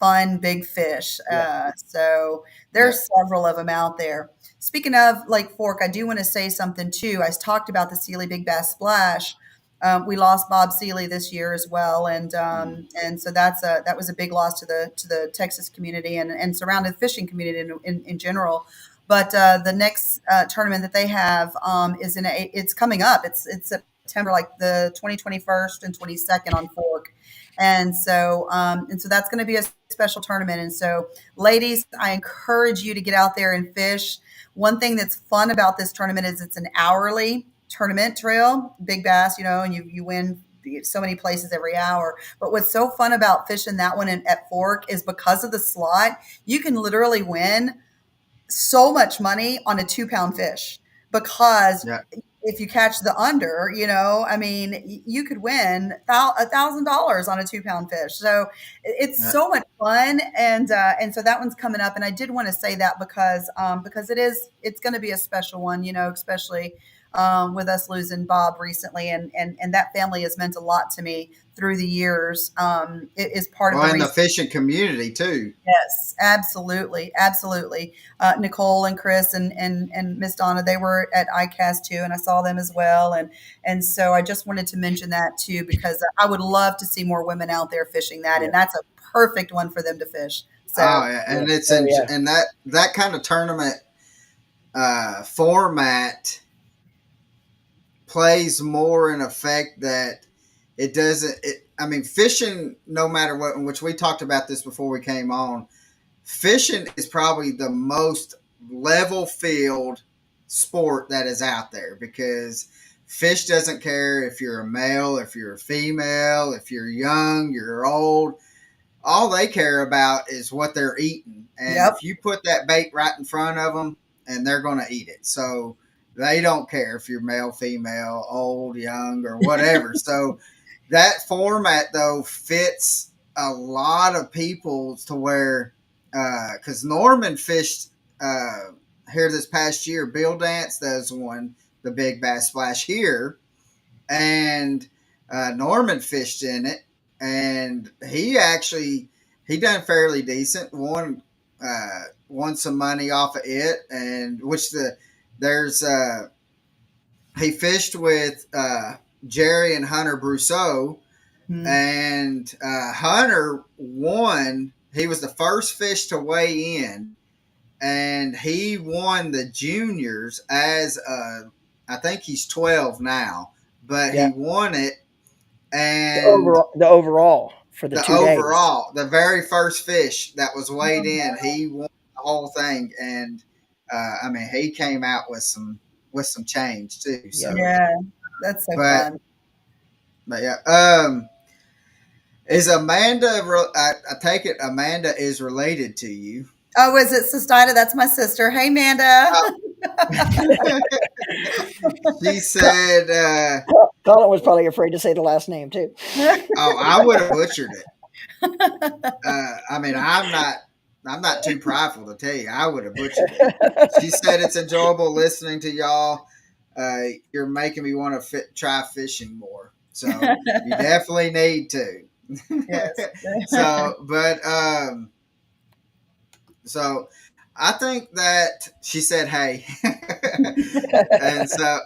fun big fish.
Yeah.
So
yeah.
there's several of them out there. Speaking of Lake Fork, I do want to say something too. I talked about the Sealy Big Bass Splash. We lost Bob Sealy this year as well,
Mm.
and so that was a big loss to the Texas community and surrounding fishing community in general. But the next tournament that they have it's coming up. It's September, like the 21st and 22nd on Fork, and so that's going to be a special tournament. And so, ladies, I encourage you to get out there and fish. One thing that's fun about this tournament is it's an hourly tournament trail, big bass, and you win so many places every hour. But what's so fun about fishing that one at Fork is because of the slot, you can literally win so much money on a 2 pound fish because
Yeah,
if you catch the under, I mean, you could win $1,000 on a 2 pound fish. So it's
yeah.
so much fun, and so that one's coming up. And I did want to say that because it's going to be a special one, especially with us losing Bob recently, and that family has meant a lot to me through the years. It is part of
Well,
the
in the
reason.
fishing community too.
Yes, absolutely, absolutely. Nicole and Chris and Miss Donna, they were at ICAST too, and I saw them as well. And so I just wanted to mention that too because I would love to see more women out there fishing that, and
Yeah.
that's a perfect one for them to fish. So
Oh, yeah,
Yeah.
and it's
Oh,
in
yeah.
and that kind of tournament format plays more in effect that it doesn't. I mean, fishing, no matter what, which we talked about this before we came on. Fishing is probably the most level field sport that is out there because fish doesn't care if you're a male, if you're a female, if you're young, you're old. All they care about is what they're eating. And
yep,
if you put that bait right in front of them, and they're going to eat it. So they don't care if you're male, female, old, young, or whatever. So that format, though, fits a lot of people to where, because Norman fished here this past year, Bill Dance does one, the Big Bass Splash here, and Norman fished in it, and he done fairly decent. Won some money off of it, and which there's he fished with Jerry and Hunter Brousseau,
Hmm.
and Hunter won. He was the first fish to weigh in, and he won the juniors as I think he's 12 now, but
Yeah.
he won it, and
The overall for the
the
2 days.
overall, the very first fish that was weighed
Oh,
in,
wow.
he won the whole thing, and I mean, he came out with some change too.
Yeah.
So,
Yeah, that's so
but
fun.
but yeah, is Amanda? I take it Amanda is related to you.
Oh, is it Sustaita? That's my sister. Hey, Amanda.
She said,
Colin was probably afraid to say the last name too.
"Oh, I would have butchered it." I mean, I'm not too prideful to tell you I would have butchered it. She said it's enjoyable listening to y'all. You're making me want to try fishing more. So you definitely need to.
Yes.
so, but so I think that she said, "Hey," and so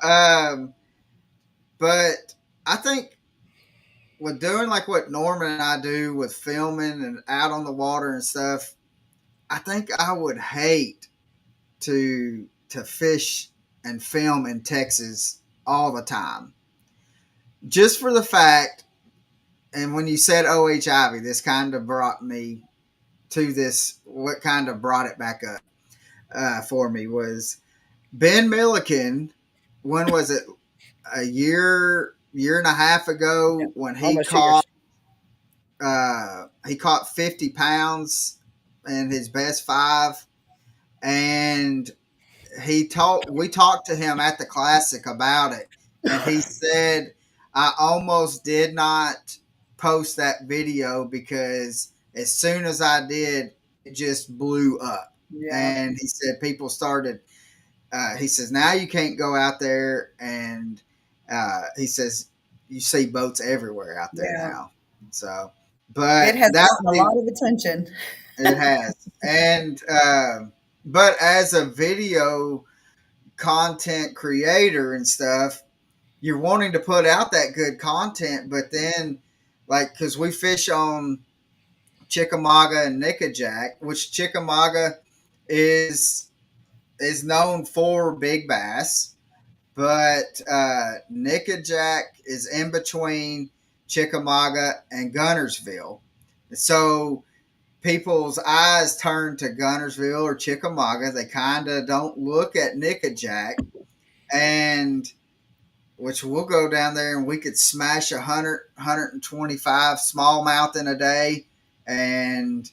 but I think with doing like what Norman and I do with filming and out on the water and stuff, I think I would hate to fish and film in Texas all the time. Just for the fact, and when you said OH Ivy, this kind of brought me to this. What kind of brought it back up for me was Ben Milliken. When was it? A year and a half
Yeah.
ago when
Almost 2 years.
he caught 50 pounds in his best five, and we talked to him at the classic about it, and he said I almost did not post that video because as soon as I did, it just blew up.
Yeah.
And he said people started he says now you can't go out there, and he says you see boats everywhere out there
Yeah.
now. So but
It has
that
gotten a
would be
lot of attention.
it has. And but as a video content creator and stuff, you're wanting to put out that good content, but then like because we fish on Chickamauga and Nickajack, which Chickamauga is is known for big bass, but Nickajack is in between Chickamauga and Gunnersville. So people's eyes turn to Gunnersville or Chickamauga. They kind of don't look at Nickajack, and which we'll go down there and we could smash 125 smallmouth in a day. And,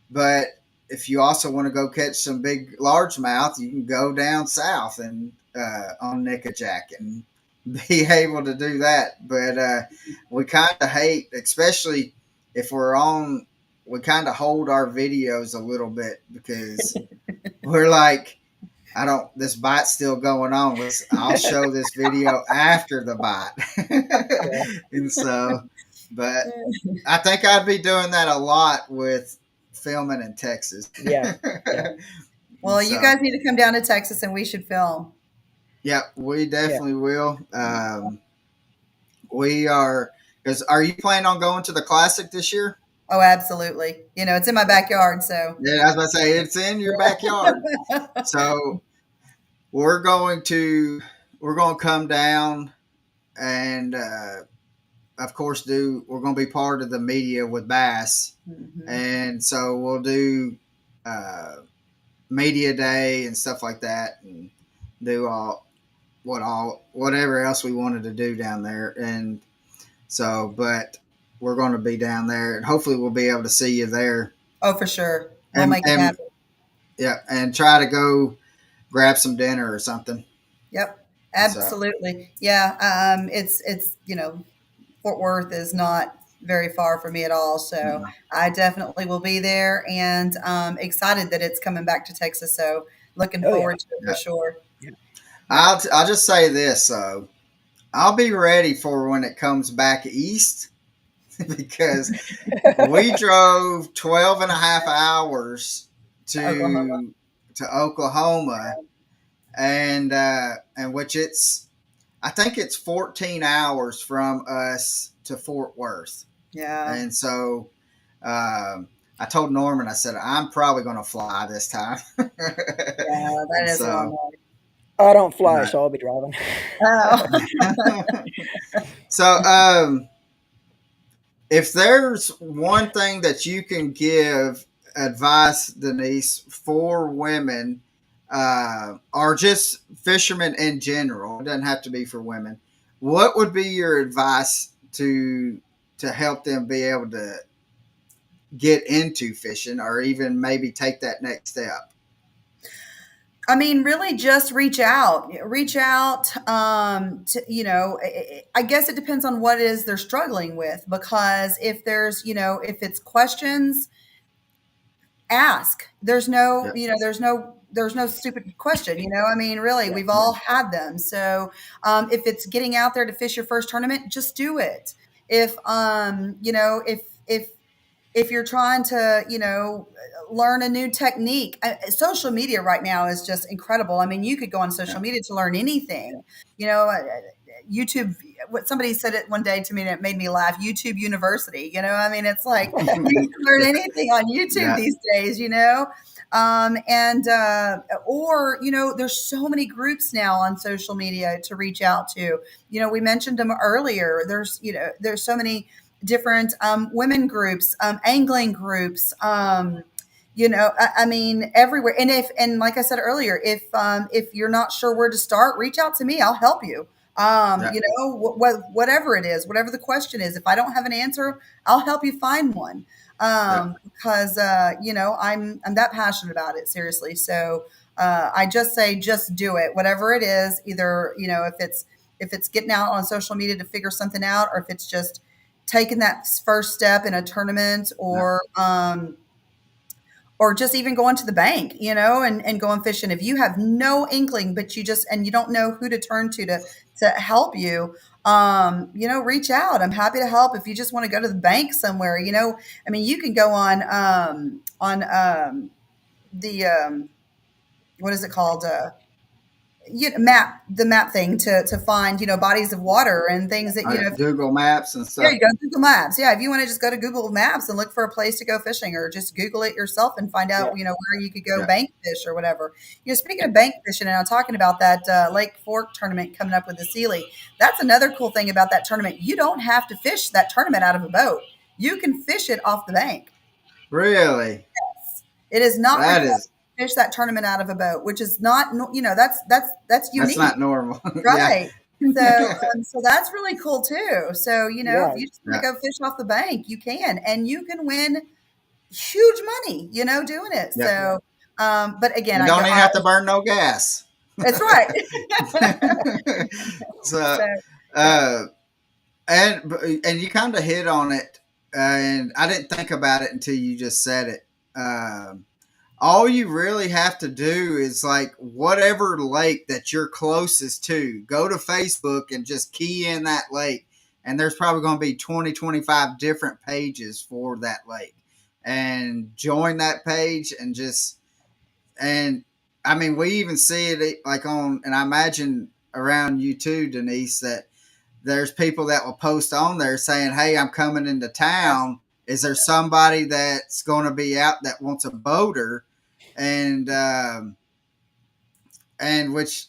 but if you also want to go catch some big largemouth, you can go down south and on Nickajack and be able to do that. But we kind of hate, especially if we're on, we kind of hold our videos a little bit because we're like, I don't. This bite's still going on. I'll show this video after the bite,
Yeah.
and so, but I think I'd be doing that a lot with filming in Texas.
Yeah. Yeah.
Well,
And
you
so,
guys need to come down to Texas and we should film.
yeah, we
Yeah.
definitely will. We are. Because are you planning on going to the classic this year?
Oh, absolutely. It's in my backyard, so.
Yeah, I was about to say it's in your backyard. So we're going to come down and of course we're going to be part of the media with bass,
Mhm.
and so we'll do media day and stuff like that, and do whatever else we wanted to do down there. And so but we're going to be down there, and hopefully we'll be able to see you there,
Oh, for sure. We'll make it
and
happen.
yeah, and try to go grab some dinner or something.
Yep.
So
Absolutely. Yeah. Fort Worth is not very far from me at all. So
mm,
I definitely will be there and excited that it's coming back to Texas. So looking
Oh yeah.
forward to it for
yeah.
sure.
Yeah.
I'll just say this, though. I'll be ready for when it comes back east. because we drove 12 and a half hours
Oklahoma.
to Oklahoma, and which it's I think it's 14 hours from us to Fort Worth.
Yeah.
And so I told Norman, I said, I'm probably going to fly this time.
Yeah, that
And
is a long
so,
way.
I don't fly,
but,
so I'll be driving.
Oh.
so, if there's one thing that you can give advice, Denise, for women, or just fishermen in general, it doesn't have to be for women. What would be your advice to help them be able to get into fishing, or even maybe take that next step?
I mean, really just reach out. Reach out to, I guess it depends on what it is they're struggling with, because if there's, if it's questions, ask. There's no,
Yeah,
there's no stupid question, I mean, really,
Yeah.
we've all had them. So, if it's getting out there to fish your first tournament, just do it. If, if you're trying to, learn a new technique, social media right now is just incredible. I mean, you could go on social
yeah.
media to learn anything. You know, YouTube. What somebody said it one day to me, and it made me laugh. YouTube University. I mean, it's like you can learn anything on YouTube
Yeah,
these days. And or there's so many groups now on social media to reach out to. We mentioned them earlier. There's so many different women groups, angling groups. I mean, everywhere. And like I said earlier, if you're not sure where to start, reach out to me. I'll help you.
yeah,
Whatever it is, whatever the question is, if I don't have an answer, I'll help you find one.
yeah,
Because I'm that passionate about it, seriously. So I just say, just do it, whatever it is. Either if it's getting out on social media to figure something out, or if it's just taking that first step in a tournament,
yeah.
or just even going to the bank, and going fishing. If you have no inkling, but you don't know who to turn to help you, reach out. I'm happy to help. If you just want to go to the bank somewhere, I mean, you can go on the what is it called? The map thing to find, bodies of water and things that,
Google Maps and
there
stuff.
you go, Google Maps. Yeah, if you want to just go to Google Maps and look for a place to go fishing, or just Google it yourself and find
Yeah.
out, where you could go
Yeah.
bank fish or whatever. Speaking of bank fishing, and I'm talking about that Lake Fork tournament coming up with the Sealy. That's another cool thing about that tournament. You don't have to fish that tournament out of a boat. You can fish it off the bank.
Really?
It is not
That
required
is
to fish that tournament out of a boat, which is not, that's
that's
unique.
not normal. Yeah.
Right. So, so that's really cool too. So, if
Yeah.
you just want
Yeah.
to go fish off the bank, you can, and you can win huge money, doing it.
Yeah.
So, but again,
You don't even have to burn no gas.
that's right.
So,
So, yeah,
uh, and you kind of hit on it, and I didn't think about it until you just said it. All you really have to do is like whatever lake that you're closest to, go to Facebook and just key in that lake. And there's probably going to be 20, 25 different pages for that lake. And join that page and I mean, we even see it like and I imagine around you too, Denise, that there's people that will post on there saying, "Hey, I'm coming into
yes,
town. Is there somebody that's going to be out that wants a boater?" And and which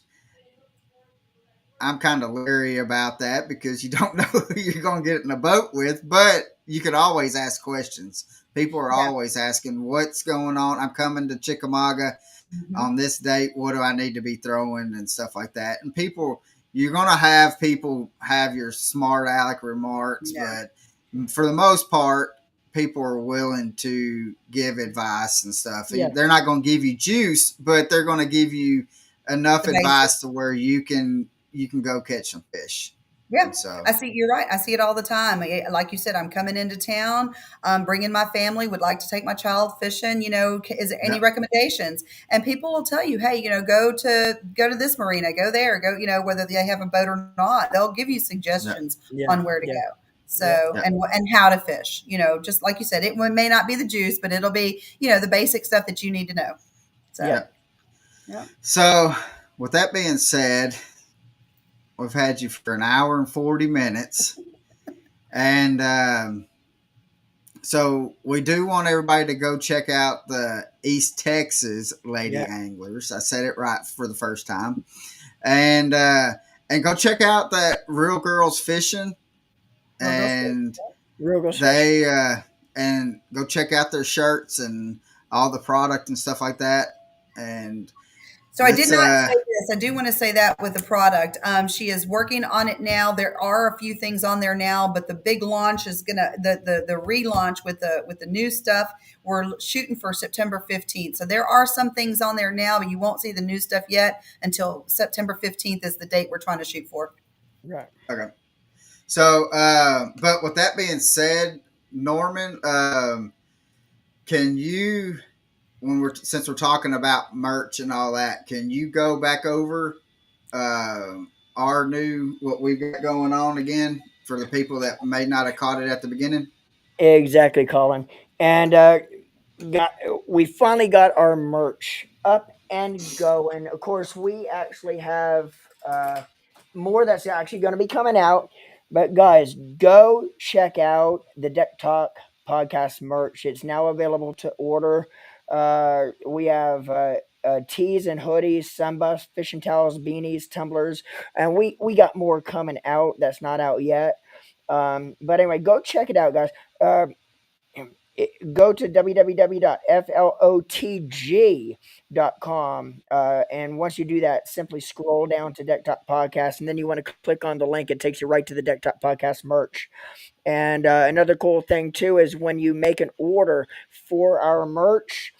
I'm kind of leery about that because you don't know who you're going to get in a boat with, but you could always ask questions. People are
yeah,
always asking, "What's going on? I'm coming to Chickamauga
mhm,
on this date. What do I need to be throwing?" and stuff like that. And people, you're going to have people have your smart aleck remarks,
yeah,
but for the most part, people are willing to give advice and stuff.
Yeah.
They're not going to give you juice, but they're going to give you enough
the basics.
advice to where you can go catch some fish.
Yeah,
And so,
I see. You're right. I see it all the time. Like you said, I'm coming into town, bringing my family. Would like to take my child fishing. Is there any
yeah,
recommendations? And people will tell you, hey, go to this marina, go there, go. Whether they have a boat or not, they'll give you
yeah,
suggestions
Yeah.
on where to
Yeah.
go.
Yeah.
So,
Yeah.
and how to fish, just like you said, it may not be the juice, but it'll be, the basic stuff that you need to know.
Yeah.
So,
Yeah.
yeah.
So, with that being said, we've had you for an hour and 40 minutes. And so, we do want everybody to go check out the East Texas Lady
Yeah.
Anglers. I said it right for the first time. And go check out that Real Girls Fishing.
Real girls fish.
And
Real girls fish.
they, and go check out their shirts and all the product and stuff like that. And
So I did
let's,
not say this. I do want to say that with the product, she is working on it now. There are a few things on there now, but the big launch is gonna the relaunch with the new stuff. We're shooting for September 15th. So there are some things on there now, but you won't see the new stuff yet until September 15th is the date we're trying to shoot for.
Right.
okay. So, but with that being said, Norman, can you, since we're talking about merch and all that, can you go back over our new what we've got going on again for the people that may not have caught it at the beginning?
Exactly, Colin. And got we finally got our merch up and going. Of course, we actually have more that's actually going to be coming out. But guys, go check out the Deck Talk podcast merch. It's now available to order. We have tees and hoodies, sunbuffs, fishing towels, beanies, tumblers, and we got more coming out that's not out yet. But anyway, go check it out, guys. Uh, Go to www.flotg.com. And once you do that, simply scroll down to Deck Top Podcast. And then you want to click on the link. It takes you right to the Deck Top Podcast merch. And another cool thing, too, is when you make an order for our merch,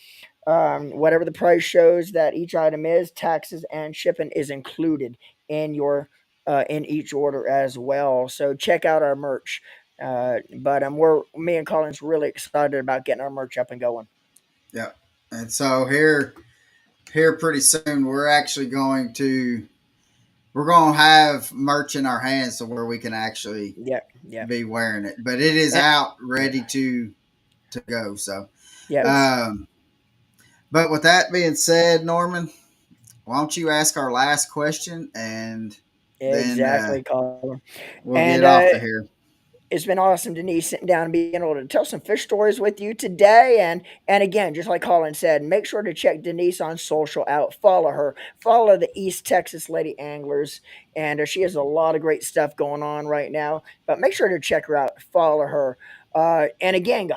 whatever the price shows that each item is, taxes and shipping is included in your in each order as well. So check out our merch. But we're me and Colin's really excited about getting our merch up and going.
Yeah. And so here pretty soon we're going to have merch in our hands so where we can actually
Yeah, yeah,
be wearing it. But it is
and,
out ready to go. So
yeah.
um but with that being said, Norman, why don't you ask our last question and then
Exactly, Colin.
we'll
And
get off of here.
it's been awesome, Denise, sitting down and being able to tell some fish stories with you today. And again, just like Colin said, make sure to check Denise on social out. Follow her. Follow the East Texas Lady Anglers. And she has a lot of great stuff going on right now. But make sure to check her out. Follow her. And again,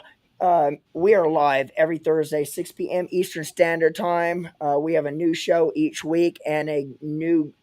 we are live every Thursday, 6 p.m. Eastern Standard Time. We have a new show each week and a new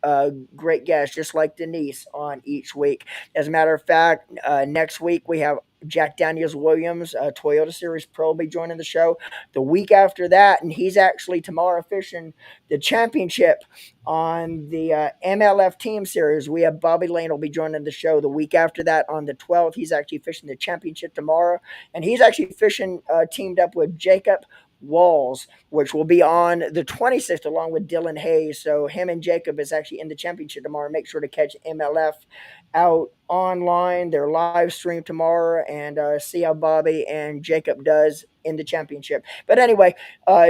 great guest, just like Denise, on each week. As a matter of fact, next week we have Jack Daniels Williams, Toyota Series Pro, will be joining the show. The week after that, and he's actually tomorrow fishing the championship on the MLF Team Series. We have Bobby Lane will be joining the show the week after that on the 12th. He's actually fishing the championship tomorrow, and he's actually fishing teamed up with Jacob Walls, which will be on the 26th along with Dylan Hayes. So him and Jacob is actually in the championship tomorrow. Make sure to catch MLF out online. They're live stream tomorrow and see how Bobby and Jacob does in the championship. But anyway,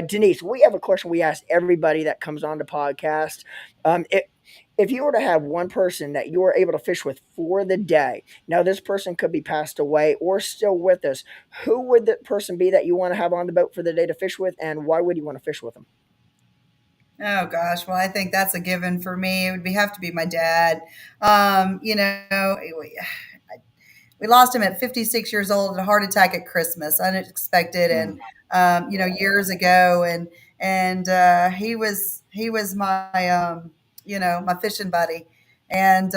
Denise, we have a question we ask everybody that comes on the podcast. If you were to have one person that you were able to fish with for the day, now this person could be passed away or still with us, who would the person be that you want to have on the boat for the day to fish with, and why would you want to fish with them?
Oh gosh, well, I think that's a given for me. It would have to be my dad. We lost him at 56 years old, a heart attack at Christmas, unexpected, and
Mm.
years ago, and he was my my fishing buddy, and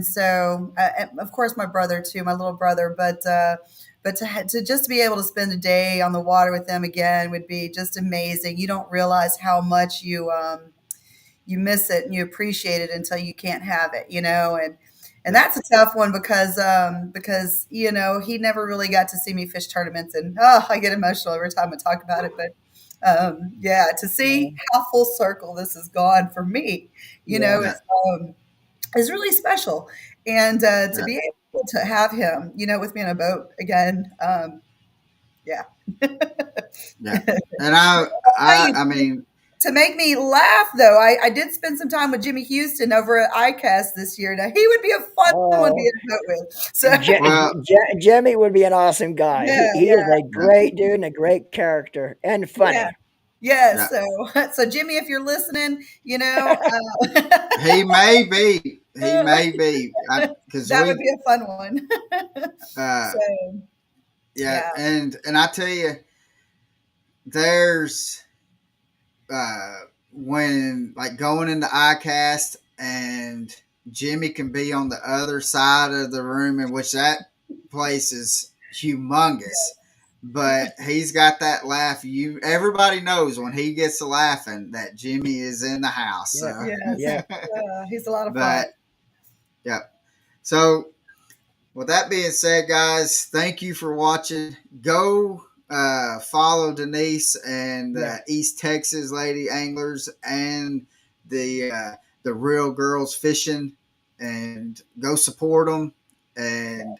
so and of course my brother too, my little brother, but to just be able to spend a day on the water with them again would be just amazing. You don't realize how much you miss it and you appreciate it until you can't have it, and
Yeah.
that's a tough one because he never really got to see me fish tournaments, and oh, I get emotional every time I talk about it. But yeah, to
Yeah,
see how full circle this has gone for me,
yeah,
is
Yeah.
is really special, and to
Yeah.
be able to have him, with me on a boat again. Yeah.
Yeah, and
Tell you,
I mean,
to make me laugh, though, I did spend some time with Jimmy Houston over at ICAST this year. Now, he would be a fun one to
Oh,
get a boat with. So,
well,
Jimmy would be an awesome guy.
yeah,
He is
yeah,
a great dude and a great character and
yeah.
funny.
Yes.
yeah,
So Jimmy, if you're listening,
he may be, he
uh,
may be, because
that would
we,
be a fun one.
uh,
So,
yeah,
yeah,
and I tell you, there's uh, when like going into iCast and Jimmy can be on the other side of the room, in which that place is humongous. But he's got that laugh. Everybody knows when he gets to laughing that Jimmy is in the house.
Yep.
So,
yes,
Yep.
he's a lot of fun.
but yeah. So with that being said, guys, thank you for watching. Go follow Denise and
Yeah.
East Texas Lady Anglers and the Real Girls Fishing, and go support them. And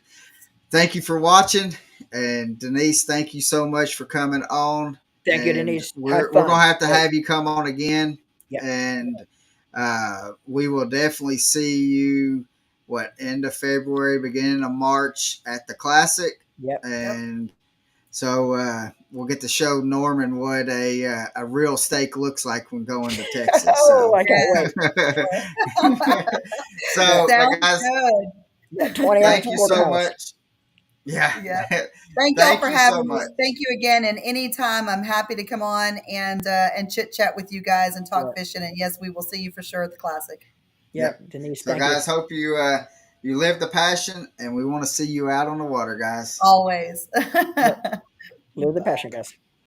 thank you for watching. And Denise, thank you so much for coming on.
Thank you,
And
Denise. Had
we're
fun.
gonna have to
Great.
have you come on again.
Yep.
And we will definitely see you end of February, beginning of March at the Classic.
Yep.
Yep.
And so we'll get to show Norman what a real steak looks like when going to Texas.
Oh,
So,
I can't wait. Yeah.
so
Sounds
guys,
good.
Yeah. 20 ounce
thank you so
porterhouse.
much. Yeah,
Yeah. Thank y'all
thank
for
you so
having
much.
me. Thank you again. And anytime, I'm happy to come on and chit chat with you guys and talk
Yeah.
fishing. And yes, we will see you for sure at the Classic.
Yep.
Yep. Denise,
So
thank you.
guys, hope you live the passion, and we want to see you out on the water, guys.
Always.
Yep. Live the
Bye.
passion, guys.